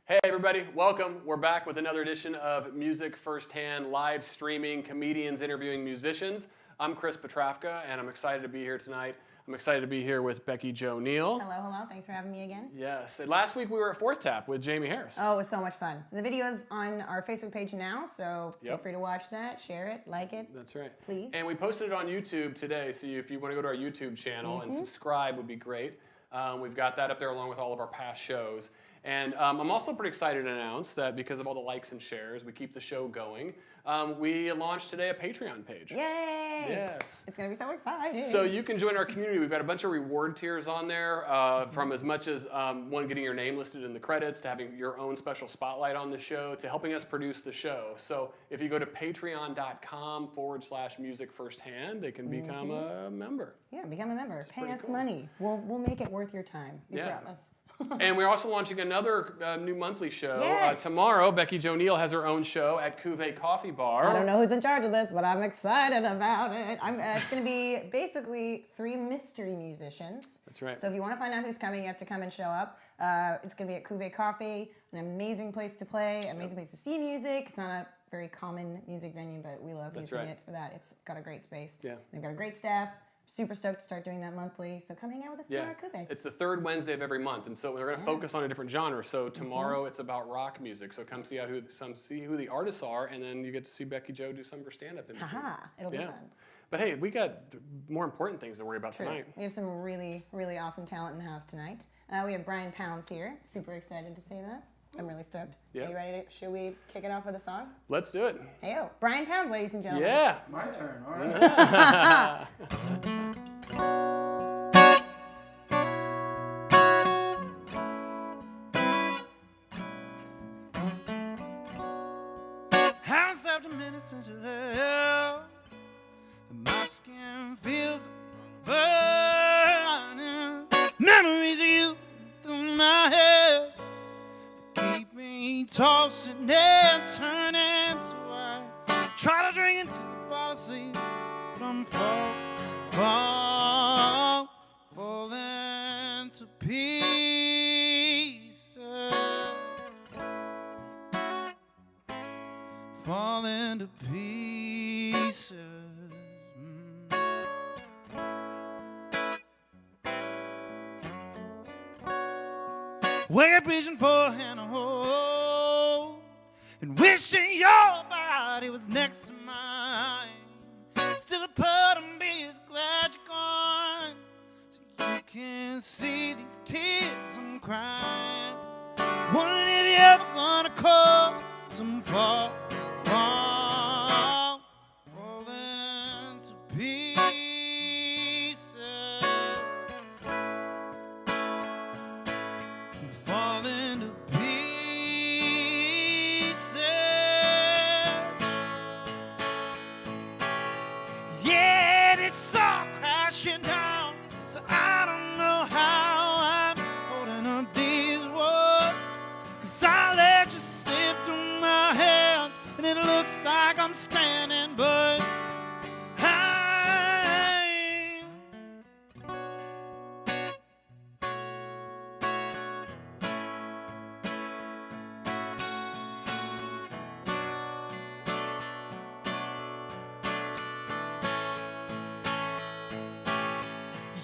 Hey everybody, welcome. We're back with another edition of Music Firsthand, live streaming comedians interviewing musicians. I'm Chris Petrafka, and I'm excited to be here tonight. I'm excited to be here with Becky Jo Neal. Hello. Thanks for having me again. Yes. And last week we were at Fourth Tap with Jamie Harris. Oh, it was so much fun. The video is on our Facebook page now, so feel free to watch that, share it, like it. That's right. Please. And we posted it on YouTube today, so if you want to go to our YouTube channel and subscribe would be great. We've got that up there along with all of our past shows. And I'm also pretty excited to announce that because of all the likes and shares, we keep the show going. We launched today a Patreon page. Yay! Yes. It's going to be so exciting. So you can join our community. We've got a bunch of reward tiers on there, from as much as one, getting your name listed in the credits, to having your own special spotlight on the show, to helping us produce the show. So if you go to patreon.com/music firsthand, they can become a member. Yeah, become a member. Pay us money. We'll make it worth your time. We promise. And we're also launching another new monthly show. Yes. Tomorrow, Becky Jo Neal has her own show at Cuvée Coffee Bar. I don't know who's in charge of this, but I'm excited about it. It's going to be basically 3 mystery musicians. That's right. So if you want to find out who's coming, you have to come and show up. It's going to be at Cuvée Coffee, an amazing place to play, amazing place to see music. It's not a very common music venue, but we love using it for that. It's got a great space. Yeah. They've got a great staff. Super stoked to start doing that monthly. So come hang out with us tomorrow at Cuvée. It's the third Wednesday of every month, and so we're going to focus on a different genre. So tomorrow it's about rock music. So come see who the artists are, and then you get to see Becky Jo do some of her stand-up. It'll be fun. But hey, we got more important things to worry about tonight. We have some really, really awesome talent in the house tonight. We have Brian Pounds here. Super excited to say that. I'm really stoked. Yeah. Are you ready? Should we kick it off with a song? Let's do it. Hey, yo. Brian Pounds, ladies and gentlemen. Yeah. It's my turn, all right. Haven't slept a minute since you're there, and my skin feels burning. Memories of you through my head, keep me tossing and turning, so I try to drink until I fall asleep, but I'm falling to pieces, falling to pieces. Wake up reaching for a hand to hold, and wishing your body was next to mine. Still a part of me is glad you're gone, so you can see these tears I'm crying. Wondering if you're ever gonna call some falling to pieces, falling to pieces. Yeah, it's all crashing down, so I don't know how I'm holding on these walls, 'cause I let you slip through my hands, and it looks like I'm standing, but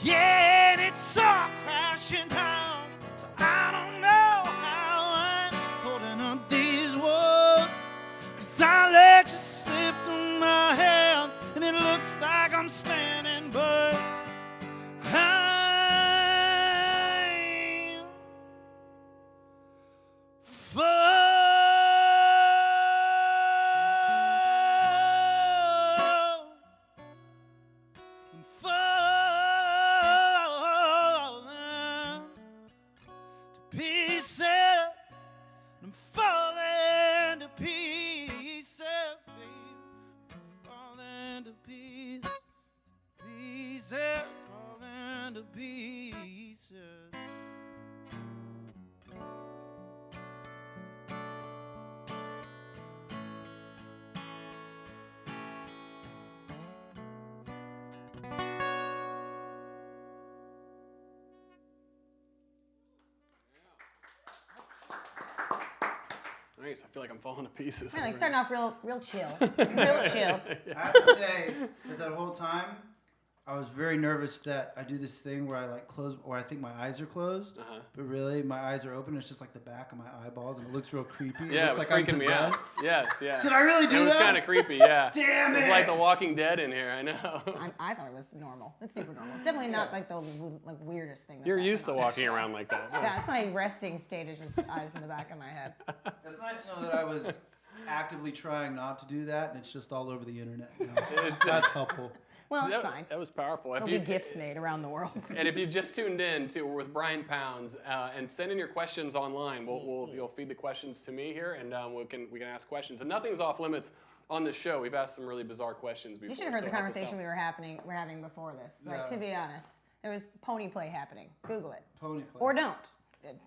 yeah, and it's all crashing down, so I don't know how I'm holding up these walls, 'cause I let you slip through my hands, and it looks like I'm standing, but I'm falling to pieces. I'm falling to pieces, babe. I'm falling to pieces, falling to pieces. nice. I feel like I'm falling to pieces. Yeah, like starting off real chill. Real chill. I have to say that whole time, I was very nervous that I do this thing where I like close, or I think my eyes are closed, but really my eyes are open. It's just like the back of my eyeballs, and it looks real creepy. Yeah, it looks was like I'm freaking me out. possessed. Yes, yeah. Did I really do that? It was kind of creepy, yeah. Damn it! It's like The Walking Dead in here, I know. I thought it was normal. It's super normal. It's definitely not like the weirdest thing. That's You're used to happened. walking around like that. Yeah, that's my resting state is just eyes in the back of my head. It's nice to know that I was actively trying not to do that, and it's just all over the internet. You know? That's helpful. Well, it's fine. That was powerful. There'll be gifts made around the world. And if you've just tuned in to with Brian Pounds and send in your questions online, you'll feed the questions to me here, and we can ask questions. And nothing's off limits on this show. We've asked some really bizarre questions before. You should have heard the conversation we're having before this. Like, to be honest, there was pony play happening. Google it. Pony play. Or don't.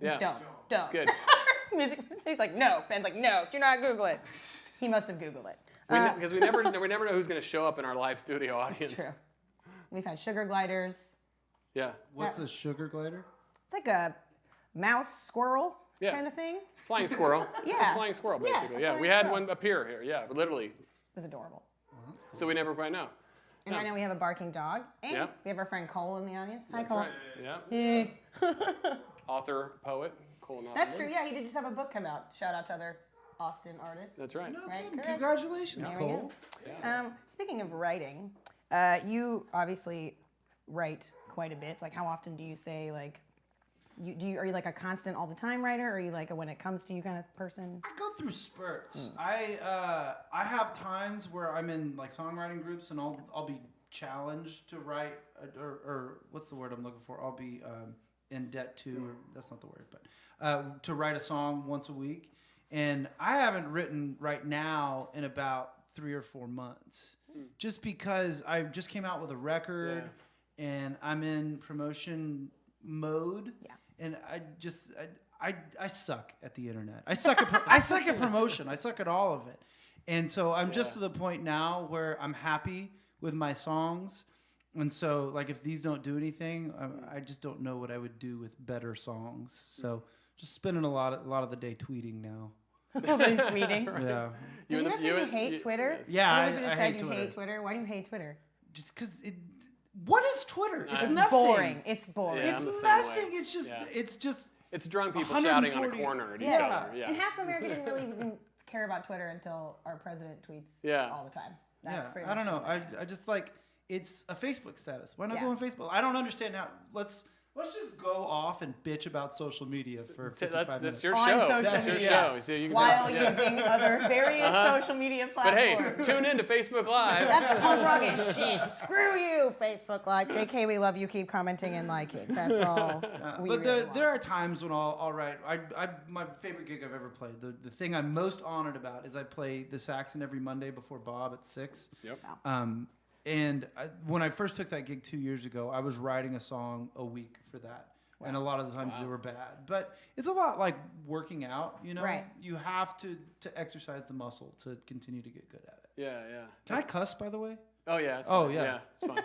Yeah. Don't. Good. He's like, no. Ben's like, no, do not Google it. He must have Googled it. Because we never know who's going to show up in our live studio audience. That's true. We've had sugar gliders. Yeah. What's a sugar glider? It's like a mouse squirrel kind of thing. Flying squirrel. Yeah. It's a flying squirrel, basically. Yeah, we had one appear here. Yeah, literally. It was adorable. That's cool. So we never quite know. And right now we have a barking dog. And Yeah. we have our friend Cole in the audience. Hi, That's Cole. right. Yeah. Hey. Author, poet, Cole Knopfler. That's true. Yeah, he did just have a book come out. Shout out to other Austin artists. That's right. No Right, kidding. correct. Congratulations, There we go. Cole. Yeah. Speaking of writing, you obviously write quite a bit. Like, how often do you say, like, are you like a constant all the time writer, or are you like a when it comes to you kind of person? I go through spurts. I have times where I'm in like songwriting groups, and I'll be challenged to write, or what's the word I'm looking for? I'll be in debt to, or that's not the word, but to write a song once a week. And I haven't written right now in about 3 or 4 months, just because I just came out with a record, and I'm in promotion mode. Yeah. And I suck at the internet. I suck at promotion. I suck at all of it. And so I'm just to the point now where I'm happy with my songs. And so, like, if these don't do anything, I just don't know what I would do with better songs. So just spending a lot of the day tweeting now. Tweeting. Yeah. Did you not say you hate Twitter? Yeah, I I just said hate you Twitter. hate Twitter. Why do you hate Twitter? Just because it. What is Twitter? It's It's nothing. boring. It's boring. Yeah, It's I'm the same nothing. way. It's just. It's drunk people shouting on a 140 corner at each Yes. other. Yeah. And half of America didn't really even care about Twitter until our president tweets all the time. That's pretty I don't much know. it. I just like it's a Facebook status. Why not Yeah. go on Facebook? I don't understand how. Let's just go off and bitch about social media for 55 minutes. That's your On show. social That's your media. show. So you can While using other various social media But hey, platforms. tune in to Facebook Live. That's punk rock as shit. Screw you, Facebook Live. JK, we love you. Keep commenting and liking. That's all. We But really there want. are times when I'll write. My favorite gig I've ever played. The thing I'm most honored about is I play the Saxon every Monday before Bob at 6. Yep. And when I first took that gig 2 years ago, I was writing a song a week for that. Wow. And a lot of the times they were bad. But it's a lot like working out, you know? Right. You have to exercise the muscle to continue to get good at it. Yeah, yeah. Can I cuss, by the way? Oh, yeah. It's Oh, fine. yeah. Yeah, it's fine.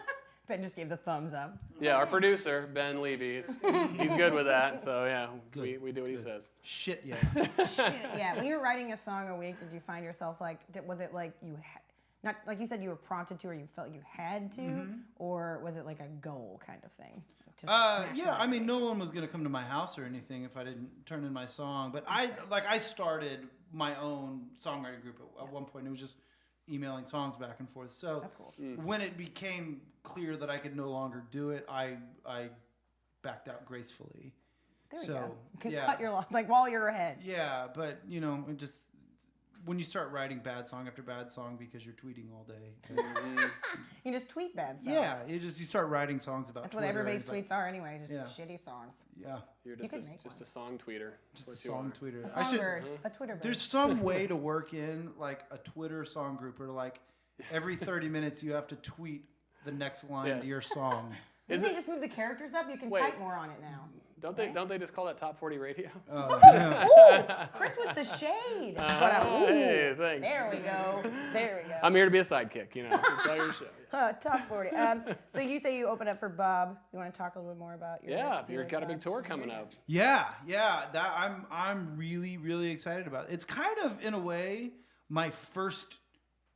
Ben just gave the thumbs up. Yeah, our producer, Ben Levy, he's good with that. So, yeah, Good. we do what he says. Shit, yeah. Shit. Yeah. When you were writing a song a week, did you find yourself like, was it like you not like you said you were prompted to, or you felt you had to, or was it like a goal kind of thing? To smash Yeah, that? I mean, no one was going to come to my house or anything if I didn't turn in my song. But I started my own songwriting group at one point. It was just emailing songs back and forth. So That's cool. when it became clear that I could no longer do it, I backed out gracefully. There we So, go. You could yeah. cut your like while you're ahead. Yeah, but you know, it just when you start writing bad song after bad song because you're tweeting all day. You just tweet bad songs. Yeah, you start writing songs about. That's what Twitter, everybody's and it's tweets are anyway. Just Yeah. shitty songs. Yeah, You're You just, could make just one. a song tweeter. just That's a what you song are. tweeter. A songbird, a Twitter bird. There's some way to work in like a Twitter song group, or like every 30 minutes you have to tweet the next line to your song. Didn't they just move the characters up? You can type more on it now. Don't they just call that Top 40 Radio? Ooh, Chris with the shade. Hey, thanks. There we go. I'm here to be a sidekick, It's all your show. Top 40. So you say you open up for Bob. You want to talk a little bit more about your you've got a big tour coming up. Yeah. That I'm really, really excited about. It's kind of, in a way, my first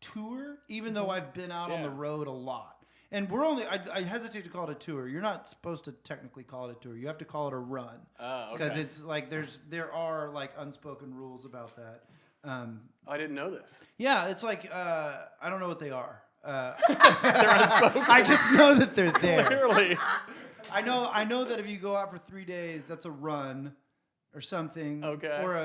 tour, even though I've been out on the road a lot. And we're only, I hesitate to call it a tour. You're not supposed to technically call it a tour. You have to call it a run. Oh, okay. Because it's like, there are like unspoken rules about that. I didn't know this. Yeah, it's like, I don't know what they are. They're unspoken. I just know that they're there. Clearly. I know that if you go out for 3 days, that's a run or something. Okay. Or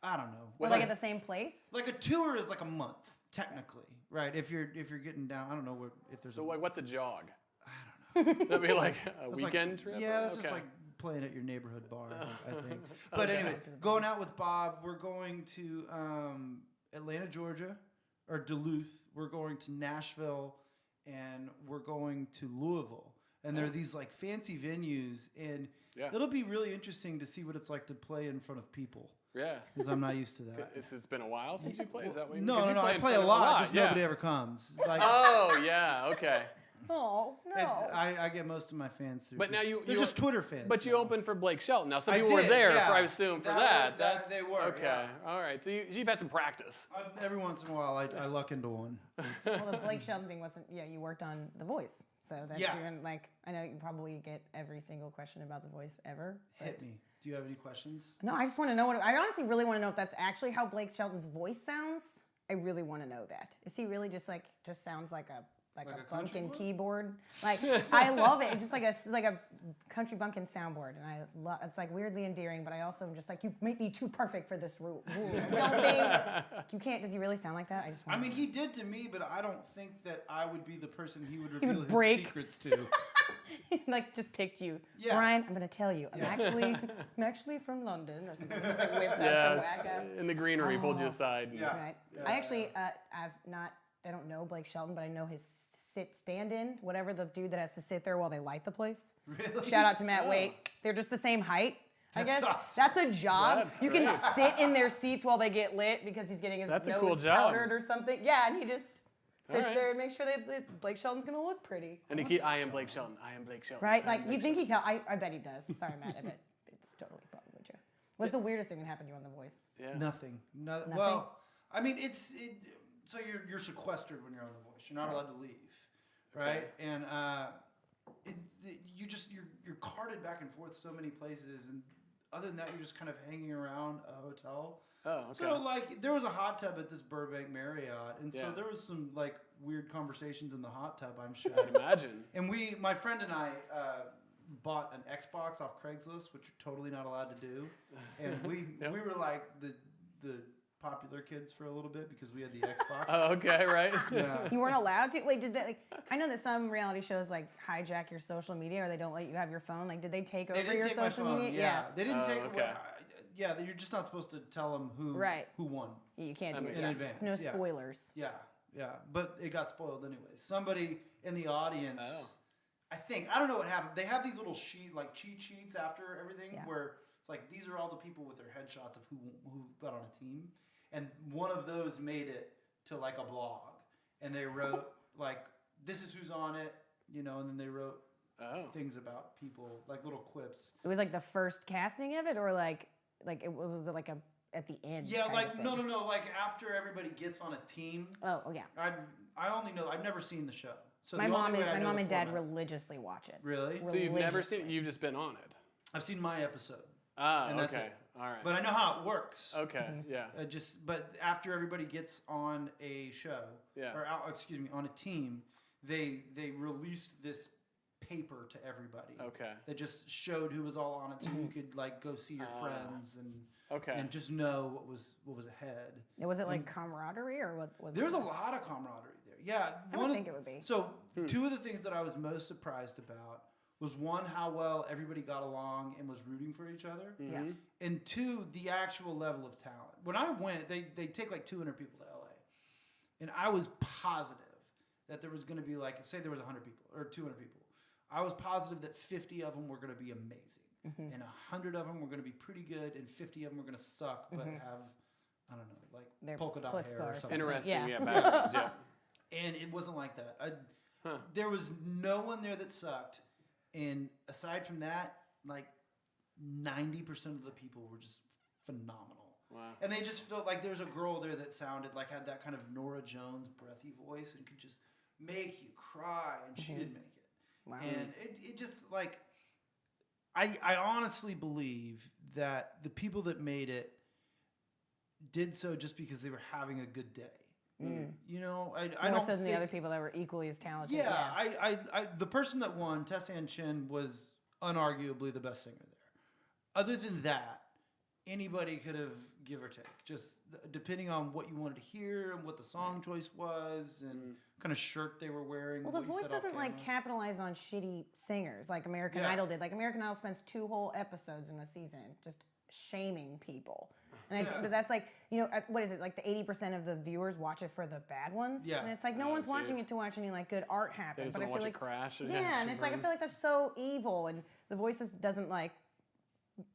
I don't know. Like at the same place? Like a tour is like a month, technically. Right, if you're getting down, I don't know if there's. So what's a jog? I don't know. That'd be like a That's weekend trip. Yeah, that's just like playing at your neighborhood bar, I think. But anyways, going out with Bob, we're going to Atlanta, Georgia, or Duluth. We're going to Nashville, and we're going to Louisville. And there are these like fancy venues, and it'll be really interesting to see what it's like to play in front of people. Yeah. Because I'm not used to that. It's been a while since you played? Is that what No, I play a lot, just nobody ever comes. Like, oh, yeah, okay. Oh, no. I get most of my fans through. But now they're just Twitter fans. But you opened for Blake Shelton. Now, some I people were did, there, yeah. I assume, for that. They were. Okay, yeah. all right. So you've had some practice. Every once in a while, I luck into one. Well, the Blake Shelton thing wasn't, you worked on The Voice. So that's doing, like, I know you probably get every single question about The Voice ever. Hit me. Do you have any questions? No, I just want to know I honestly really want to know if that's actually how Blake Shelton's voice sounds. I really want to know that. Is he really just sounds like a bumpkin keyboard? Like, I love it. It's just like a country bumpkin soundboard, and I love. It's like weirdly endearing, but I also am just like, you make me too perfect for this rule. Don't think you can't. Does he really sound like that? I mean, he did to me, but I don't think that I would be the person he would reveal his secrets to. Like, just picked you, Brian. I'm gonna tell you. I'm actually from London or something. Just like whips out some whack ass. In the greenery, pulled you aside. Right. I actually, I don't know Blake Shelton, but I know his stand-in, whatever the dude that has to sit there while they light the place. Really? Shout out to Matt Waite. They're just the same height. I guess that's a job. That's you great. can sit in their seats while they get lit because he's getting his That's a nose cool job. powdered or something. Yeah, and he just sits right. there and makes sure that Blake Shelton's gonna look pretty. And I am Blake Shelton. I am Blake Shelton. Right? Like, you think he tell? I bet he does. Sorry, Matt. I bet it's totally probably true. What's the weirdest thing that happened to you on The Voice? Yeah. Nothing. Well, I mean, so you're sequestered when you're on The Voice. You're not allowed to leave, right? Okay. And you're carted back and forth so many places, and other than that, you're just kind of hanging around a hotel. Oh, okay. So like, there was a hot tub at this Burbank Marriott, and so there was some like weird conversations in the hot tub, I'm sure. I'd imagine. And my friend and I bought an Xbox off Craigslist, which you're totally not allowed to do, and we were like the popular kids for a little bit because we had the Xbox. Oh, okay, right. Yeah. You weren't allowed to? Wait, did they, like, I know that some reality shows like hijack your social media, or they don't let you have your phone. Like, did they take over your social media? Yeah. They didn't take okay. Yeah, you're just not supposed to tell them who won. You can't do it in advance. No spoilers. Yeah. But it got spoiled anyway. Somebody in the audience, I don't know what happened. They have these little cheat sheets after everything where it's like, these are all the people with their headshots of who got on a team. And one of those made it to like a blog, and they wrote like, this is who's on it, and then they wrote things about people, like little quips. It was like the first casting of it, or like it was like at the end. Yeah, like no, like after everybody gets on a team. Oh yeah. I only know, I've never seen the show. So my mom and dad religiously watch it. Really? So you've never seen it? You've just been on it. I've seen my episode. And that's it. All right. But I know how it works. Okay, yeah. But after everybody gets on a show, on a team, they released this paper to everybody. Okay. That just showed who was all on it, so you could like go see your friends and just know what was ahead. Was it like camaraderie, or what was there was a lot of camaraderie there. Yeah, I would think it would be. So two of the things that I was most surprised about was, one, how well everybody got along and was rooting for each other. Mm-hmm. Yeah. And two, the actual level of talent. When I went, they take like 200 people to LA. And I was positive that there was going to be like, say there was 100 people or 200 people. I was positive that 50 of them were going to be amazing, and 100 of them were going to be pretty good, and 50 of them were going to suck, but have, I don't know, like Their polka dot clip hair or bars. something. Interesting, Yeah. backwards, yeah. And it wasn't like that. There was no one there that sucked, and aside from that, like 90% of the people were just phenomenal. Wow. And they just felt like there's a girl there that sounded like had that kind of Nora Jones breathy voice and could just make you cry, and she didn't make it. Wow. And it just like, I honestly believe that the people that made it did so just because they were having a good day. You know, I More don't so than think, the other people that were equally as talented. yeah, I the person that won, Tessa Ann Chin, was unarguably the best singer there. Other than that, anybody could have give or take, just depending on what you wanted to hear and what the song choice was and kind of shirt they were wearing. Well, The what you Voice said off doesn't like camera. capitalize on shitty singers like American Yeah. Idol did. Like American Idol spends 2 whole episodes in a season just shaming people. And I think that that's like, you know, what is it? Like the 80% of the viewers watch it for the bad ones. Yeah. And it's like no Oh, one's watching geez. it to watch any like good art They happen. just But I want to feel watch like it crash. yeah, and it's like I feel like that's so evil, and The Voice doesn't like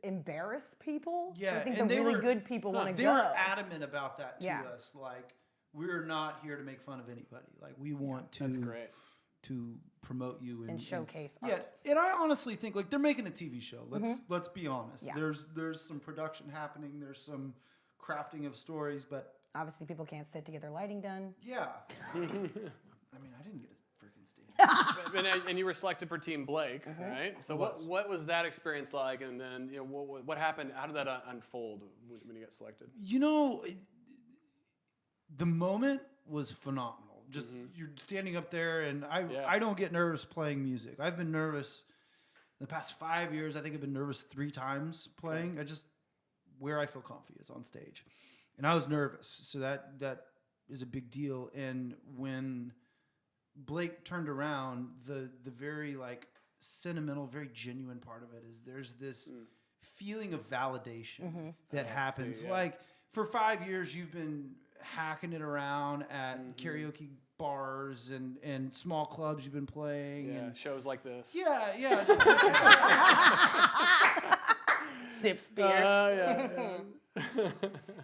embarrass people. So Yeah, I think and the they really were- good people want to They go. were adamant about that to Yeah. us. Like, we're not here to make fun of anybody. Like, we want That's to great. to promote you and showcase Yeah, art. and I honestly think like they're making a TV show. Let's be honest. Yeah. There's some production happening. There's some crafting of stories, but Obviously, people can't sit to get their lighting done. yeah. I mean, I didn't get a freaking stage. And you were selected for Team Blake, right? So what was that experience like? And then you know what happened? How did that unfold when you got selected? You know, the moment was phenomenal. Just you're standing up there, and I don't get nervous playing music. I've been nervous in the past 5 years. I think I've been nervous 3 times playing. I just where I feel comfy is on stage, and I was nervous, so that is a big deal. And when Blake turned around, the very like sentimental, very genuine part of it is there's this feeling of validation that happens. Like for 5 years, you've been hacking it around at karaoke bars and small clubs you've been playing and shows like this. yeah Sips beer.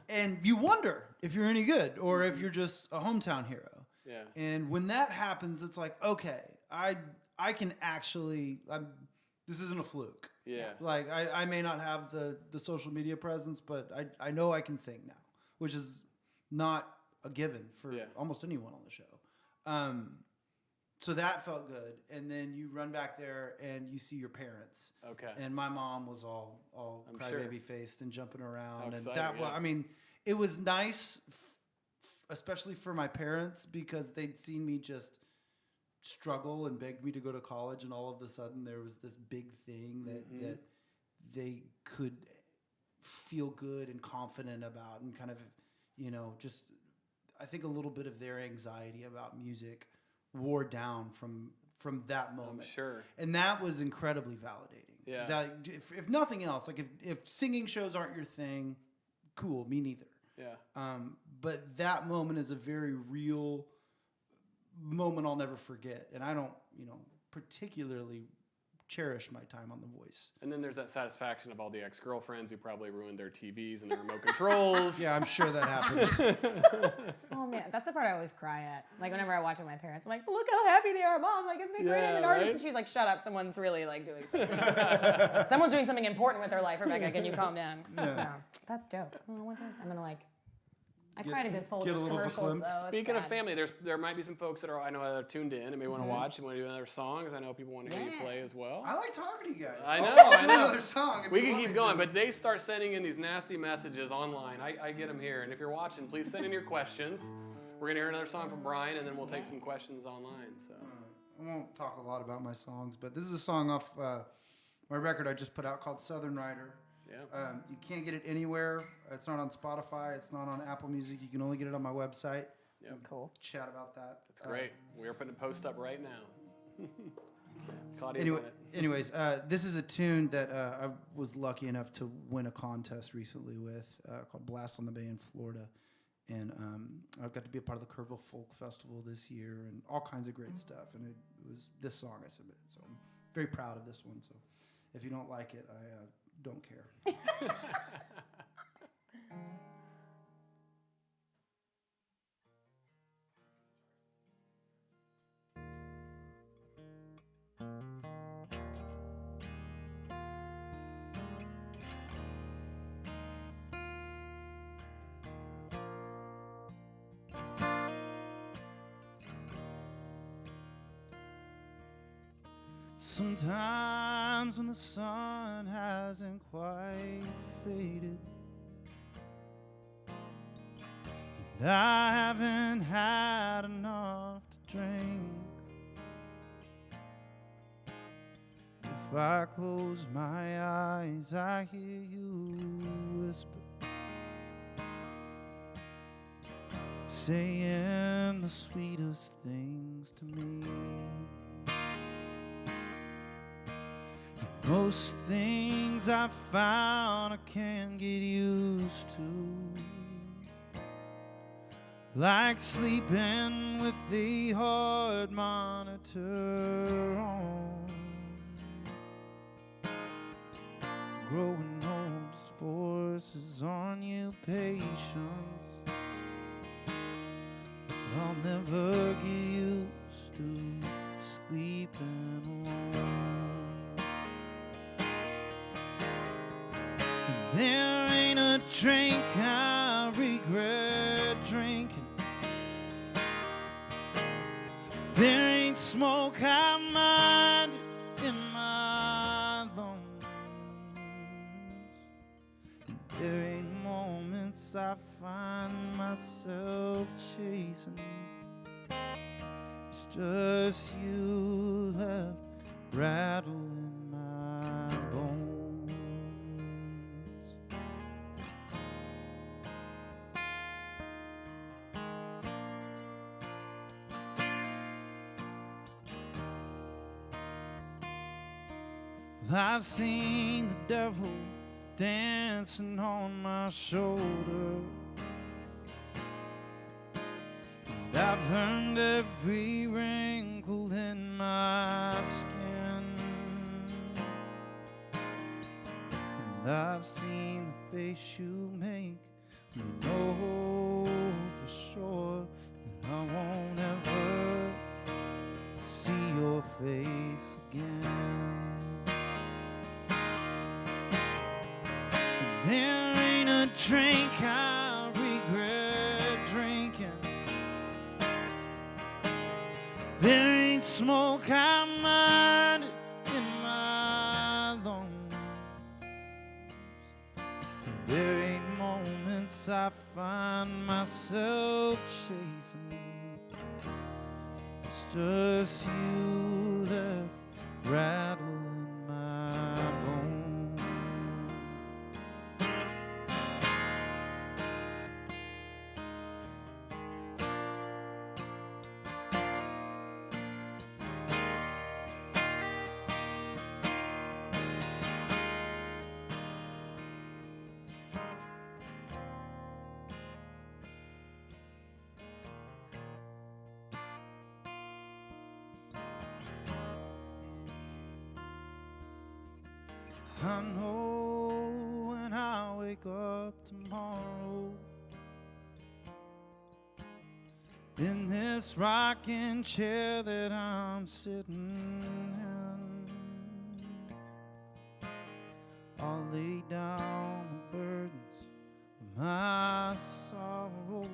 and you wonder if you're any good or if you're just a hometown hero. Yeah. And when that happens, it's like, okay, I can actually this isn't a fluke. Yeah. Like I may not have the social media presence, but I know I can sing now, which is not a given for almost anyone on the show. So that felt good. And then you run back there and you see your parents. Okay. And my mom was all I'm crybaby faced and jumping around. How And exciting, that was, I mean, it was nice, especially for my parents, because they'd seen me just struggle and begged me to go to college. And all of a sudden there was this big thing that they could feel good and confident about, and kind of, you know, just I think a little bit of their anxiety about music wore down from that moment. I'm sure. And that was incredibly validating. Yeah. That if nothing else, like if singing shows aren't your thing, cool, me neither. Yeah. But that moment is a very real moment I'll never forget. And I don't, you know, particularly cherish my time on The Voice. And then there's that satisfaction of all the ex-girlfriends who probably ruined their TVs and their remote controls. Yeah, I'm sure that happened. Oh man, that's the part I always cry at. Like whenever I watch it with my parents, I'm like, "Look how happy they are, Mom! Like, isn't it great? I'm an artist." right? And she's like, "Shut up! Someone's really like doing something. Someone's doing something important with their life, Rebecca. Can you calm down?" No, that's dope. Oh, one time I'm gonna like. I cried a good Folgers get a little commercials glimpse. though. It's Speaking of bad. family, there might be some folks that I know that are tuned in and may want to watch and want to do another song, because I know people want to hear you play as well. I like talking to you guys. I know, I'll I do know. another song if We you can want keep me going, to. but they start sending in these nasty messages online. I get them here, and if you're watching, please send in your questions. We're gonna hear another song from Brian, and then we'll take some questions online. So I won't talk a lot about my songs, but this is a song off my record I just put out called Southern Rider. yeah, You can't get it anywhere. It's not on Spotify. It's not on Apple Music. You can only get it on my website. Cool. Chat about that. it's great. We are putting a post up right now. Claudia's Anyway, on it. anyways, this is a tune that I was lucky enough to win a contest recently with called Blast on the Bay in Florida. And I've got to be a part of the Kerrville Folk Festival this year and all kinds of great stuff. And it was this song I submitted. So very proud of this one. So if you don't like it, I don't care. Sometimes when the sun hasn't quite faded and I haven't had enough to drink, if I close my eyes I hear you whisper, saying the sweetest things to me. Most things I found I can't get used to, like sleeping with the heart monitor on, growing old forces on you, patience. I'll never get used to sleeping alone. There ain't a drink I regret drinking. There ain't smoke I mind in my lungs. There ain't moments I find myself chasing. It's just you left rattling my bones. I've seen the devil dancing on my shoulder, and I've earned every wrinkle in my skin, and I've seen the face you make when you know for sure that I won't ever see your face again. There ain't a drink I regret drinking. There ain't smoke I mind in my lungs. There ain't moments I find myself chasing. It's just you left rattling my bones. I know when I wake up tomorrow, in this rocking chair that I'm sitting in, I'll lay down the burdens of my sorrows,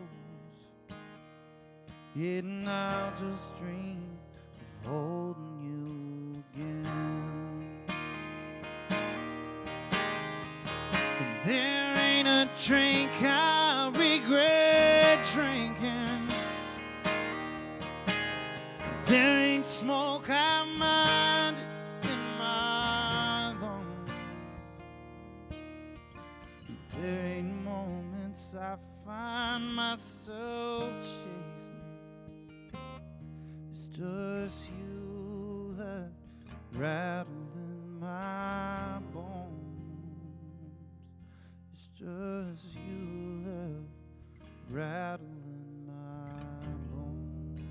yet and I'll just dream of holding you again. There ain't a drink I regret drinking. There ain't smoke I mind in my lungs. There ain't moments I find myself chasing. It's just you left rattling my bones. It's just you left rattling my bones.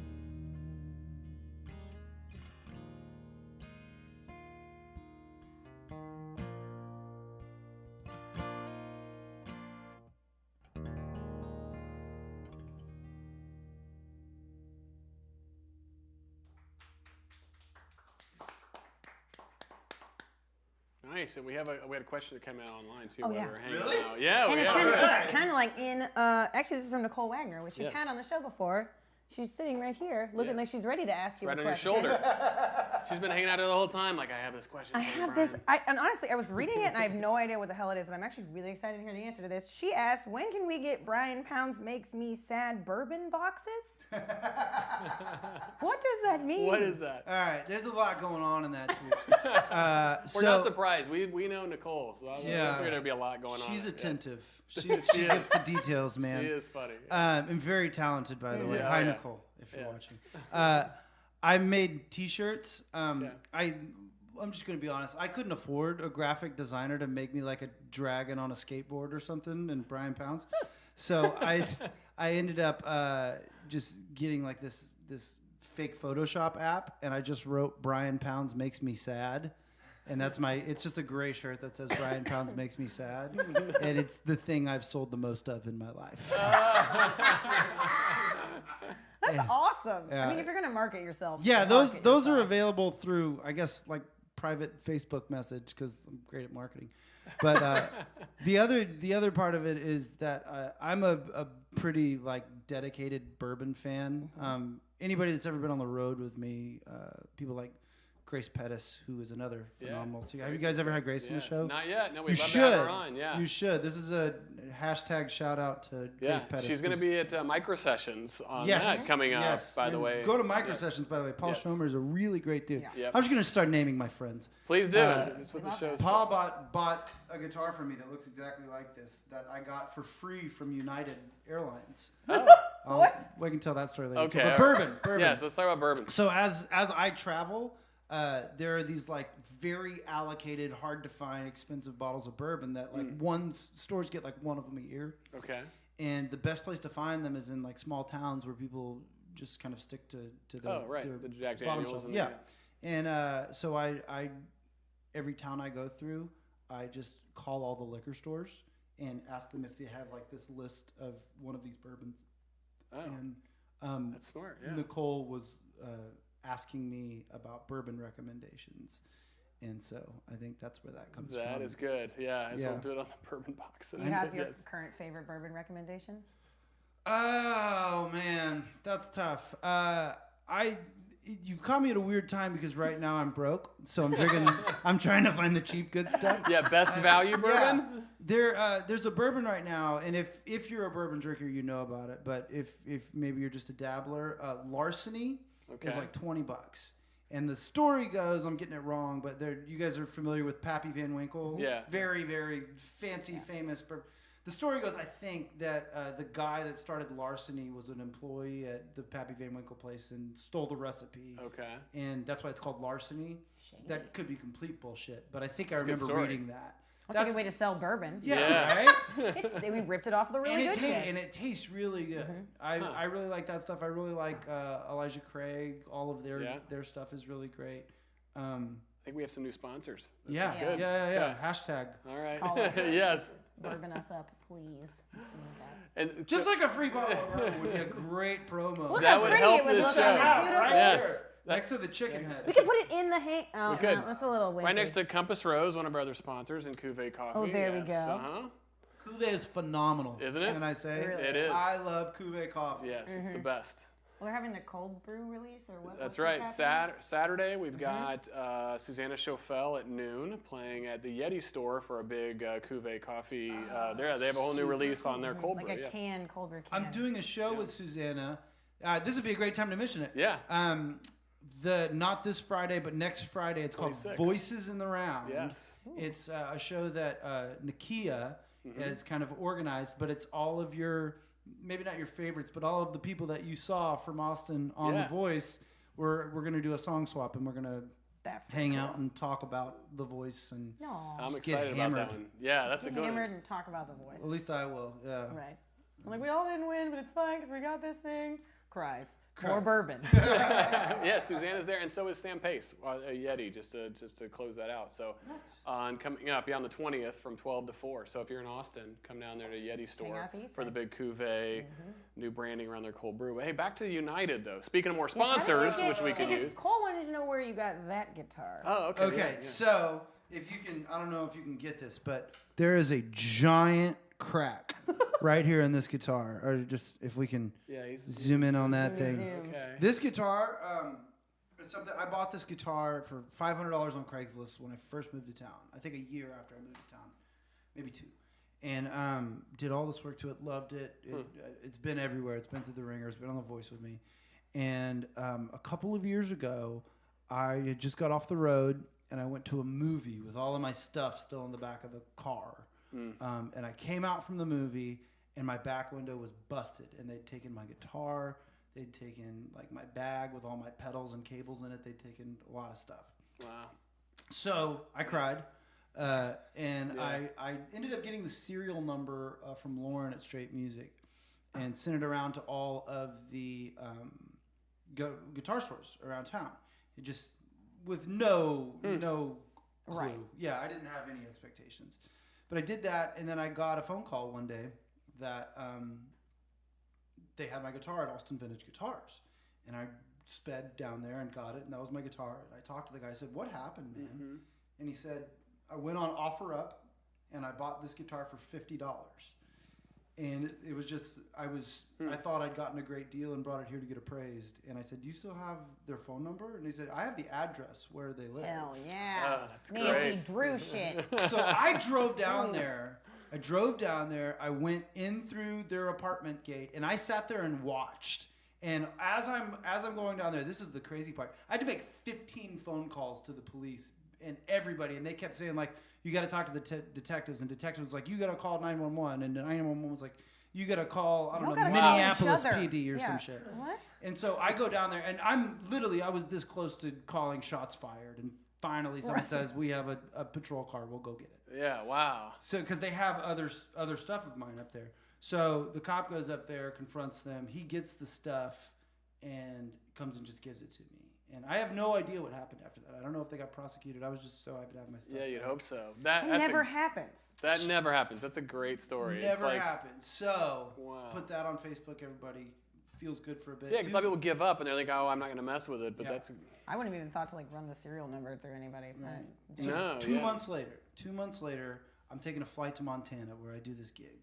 nice. And we had a question that came out online too. Oh, while yeah. we were hanging Really? out. Yeah, And we it's have. kind of like in, actually this is from Nicole Wagner, which we've Yes. had on the show before. She's sitting right here, looking Yeah. like she's ready to ask you Right a on your question. shoulder. She's been hanging out here the whole time. Like, I have this question. I for you, have Brian. this, and honestly, I was reading it and I have no idea what the hell it is, but I'm actually really excited to hear the answer to this. She asked, when can we get Brian Pounds Makes Me Sad bourbon boxes? What does that mean? What is that? All right, there's a lot going on in that tweet. We're not surprised. We know Nicole, so I Yeah. figured there'd be a lot going on. She's Yes. attentive. She gets the details, man. She is funny. And very talented, by the way. Yeah, Hi, yeah. Nicole, if you're Yeah. watching. I made T-shirts. Yeah. I'm just going to be honest. I couldn't afford a graphic designer to make me like a dragon on a skateboard or something in Brian Pounds. So I ended up just getting like this fake Photoshop app, and I just wrote Brian Pounds Makes Me Sad. And that's it's just a gray shirt that says Brian Pounds Makes Me Sad. And it's the thing I've sold the most of in my life. That's awesome. Yeah. I mean, if you're going to market yourself. Yeah, market those are yourself. available through, I guess, like private Facebook message because I'm great at marketing. But the other part of it is that I'm a pretty like dedicated bourbon fan. Anybody that's ever been on the road with me, people like Grace Pettis, who is another phenomenal singer. Have you guys ever had Grace on the Yes. show? Not yet. No, You we'd love should. to have her on. Yeah. You should. This is a hashtag shout out to Yeah, Grace Pettis. she's going to 'cause- be at Micro Sessions on Yes, that coming up, yes. by the And way. Go to Micro Yes. Sessions, by the way. Paul Yes. Schomer is a really great dude. Yeah. Yep. I'm just going to start naming my friends. Please do. That's what we the love show's Paul bought a guitar for me that looks exactly like this that I got for free from United Airlines. What? We can tell that story later. Okay, But all bourbon. Yes, let's talk about bourbon. So as I travel, there are these like very allocated, hard to find, expensive bottles of bourbon that like stores get like one of them a year. Okay. And the best place to find them is in like small towns where people just kind of stick to their, Oh, right. their The Jack bottom Daniels. shelf. And Yeah. And so I every town I go through, I just call all the liquor stores and ask them if they have like this list of one of these bourbons. Oh, And that's smart. Yeah. Nicole was asking me about bourbon recommendations. And so I think that's where that comes from. That is good. Yeah. Yeah. We'll do it on the bourbon boxes. Do you have your Yes. current favorite bourbon recommendation? Oh man, that's tough. You caught me at a weird time because right now I'm broke, so I'm drinking. I'm trying to find the cheap good stuff. Yeah, best value bourbon. Yeah. There's a bourbon right now, and if you're a bourbon drinker, you know about it. But if maybe you're just a dabbler, Larceny is Okay. like $20. And the story goes, I'm getting it wrong, but you guys are familiar with Pappy Van Winkle. Yeah. Very, very fancy, famous. The story goes, I think, that the guy that started Larceny was an employee at the Pappy Van Winkle place and stole the recipe. Okay. And that's why it's called Larceny. Shady. That could be complete bullshit, but I think I a good remember story. reading that. That's a good way to sell bourbon. Yeah, Yeah. right? We ripped it off of the really good shit. And it tastes really good. I really like that stuff. I really like Elijah Craig. All of their stuff is really great. I think we have some new sponsors. This Yeah, is yeah, good. yeah, yeah. Okay. Hashtag. All right. Call us. Yes. Bourbon us up, please. We need that. And Just like a free bottle of bourbon would be a great promo. Look That how would pretty help it would this look show. on this Yeah, beautiful. right Yes. there, next to the chicken head. We could put it in the hang. Oh, We could. no, that's a little wimpy. right next to Compass Rose, one of our other sponsors, and Cuvée Coffee. Oh, there we Yes. go. Uh-huh. Cuvée is phenomenal. Isn't it? Can I say? It really It is. I love Cuvée coffee. Yes, it's the best. Well, they're having the cold brew release, or what? That's what's right. happening? Saturday, we've got Susanna Schofel at noon playing at the Yeti store for a big Cuvée coffee. They have a whole new release on their cold Like brew. a Yeah. can, cold brew can. I'm doing a show with Susanna. This would be a great time to mention it. Yeah. Not this Friday, but next Friday. It's called 26th. Voices in the Round. Yes. It's a show that Nakia has kind of organized, but it's all of your, maybe not your favorites, but all of the people that you saw from Austin on Yeah. The Voice. We're going to do a song swap, and we're going to That's hang out and talk about The Voice. And No. I'm Just get excited about that hammered. one. Yeah, that's a Get good hammered one. and talk about the voice. at least I will. Yeah. Right. I'm like, we all didn't win, but it's fine because we got this thing. Cries. More bourbon. Yeah, Susanna's there, and so is Sam Pace, Yeti, just to close that out. So, on coming up, on the 20th from 12 to 4. So if you're in Austin, come down there to Yeti store out the east for the side. big Cuvée, new branding around their cold brew. But hey, back to United though. Speaking of more Yes, how did you sponsors, get- which we could because use. Cole wanted to know where you got that guitar. Oh, okay. Okay, yeah. so if you can, I don't know if you can get this, but there is a giant crack right here in this guitar. Or just if we can zoom in on that thing. Okay. This guitar, it's something I bought this guitar for $500 on Craigslist when I first moved to town. I think a year after I moved to town, maybe 2. And did all this work to it, loved it. It's been everywhere. It's been through the ringer. It's been on The Voice with me. And a couple of years ago, I had just got off the road, and I went to a movie with all of my stuff still in the back of the car. And I came out from the movie, and my back window was busted. And they'd taken my guitar. They'd taken like my bag with all my pedals and cables in it. They'd taken a lot of stuff. Wow. So I cried. And I ended up getting the serial number from Lauren at Straight Music and sent it around to all of the guitar stores around town. It just with no clue. Right. Yeah, I didn't have any expectations. But I did that, and then I got a phone call one day that they had my guitar at Austin Vintage Guitars. And I sped down there and got it, and that was my guitar. And I talked to the guy. I said, "What happened, man?" And he said, I went on OfferUp, and I bought this guitar for $50. And it was just, I thought I'd gotten a great deal and brought it here to get appraised. And I said, "Do you still have their phone number?" And he said, "I have the address where they live." Hell yeah. That's Nancy great. Drew shit. So I drove down there. I went in through their apartment gate, and I sat there and watched. And as I'm going down there, this is the crazy part. I had to make 15 phone calls to the police and everybody, and they kept saying, like, "You got to talk to the detectives," and detectives was like, "You got to call 911," and 911 was like, "You got to call, I don't know, Minneapolis PD or some shit." What? And so I go down there, and I was this close to calling shots fired, and finally someone says, "We have a patrol car, we'll go get it." Yeah, wow. So, because they have other stuff of mine up there. So the cop goes up there, confronts them, he gets the stuff, and comes and just gives it to me. And I have no idea what happened after that. I don't know if they got prosecuted. I was just so happy to have my stuff. Yeah, you'd back. hope so. That never happens. That never happens. That's a great story. Never happens. So Wow. put that on Facebook, everybody. Feels good for a bit. Yeah, because a lot of people give up and they're like, "Oh, I'm not going to mess with it." But Yeah. that's I wouldn't have even thought to like run the serial number through anybody. Right. But no. 2 yeah. months later, I'm taking a flight to Montana where I do this gig,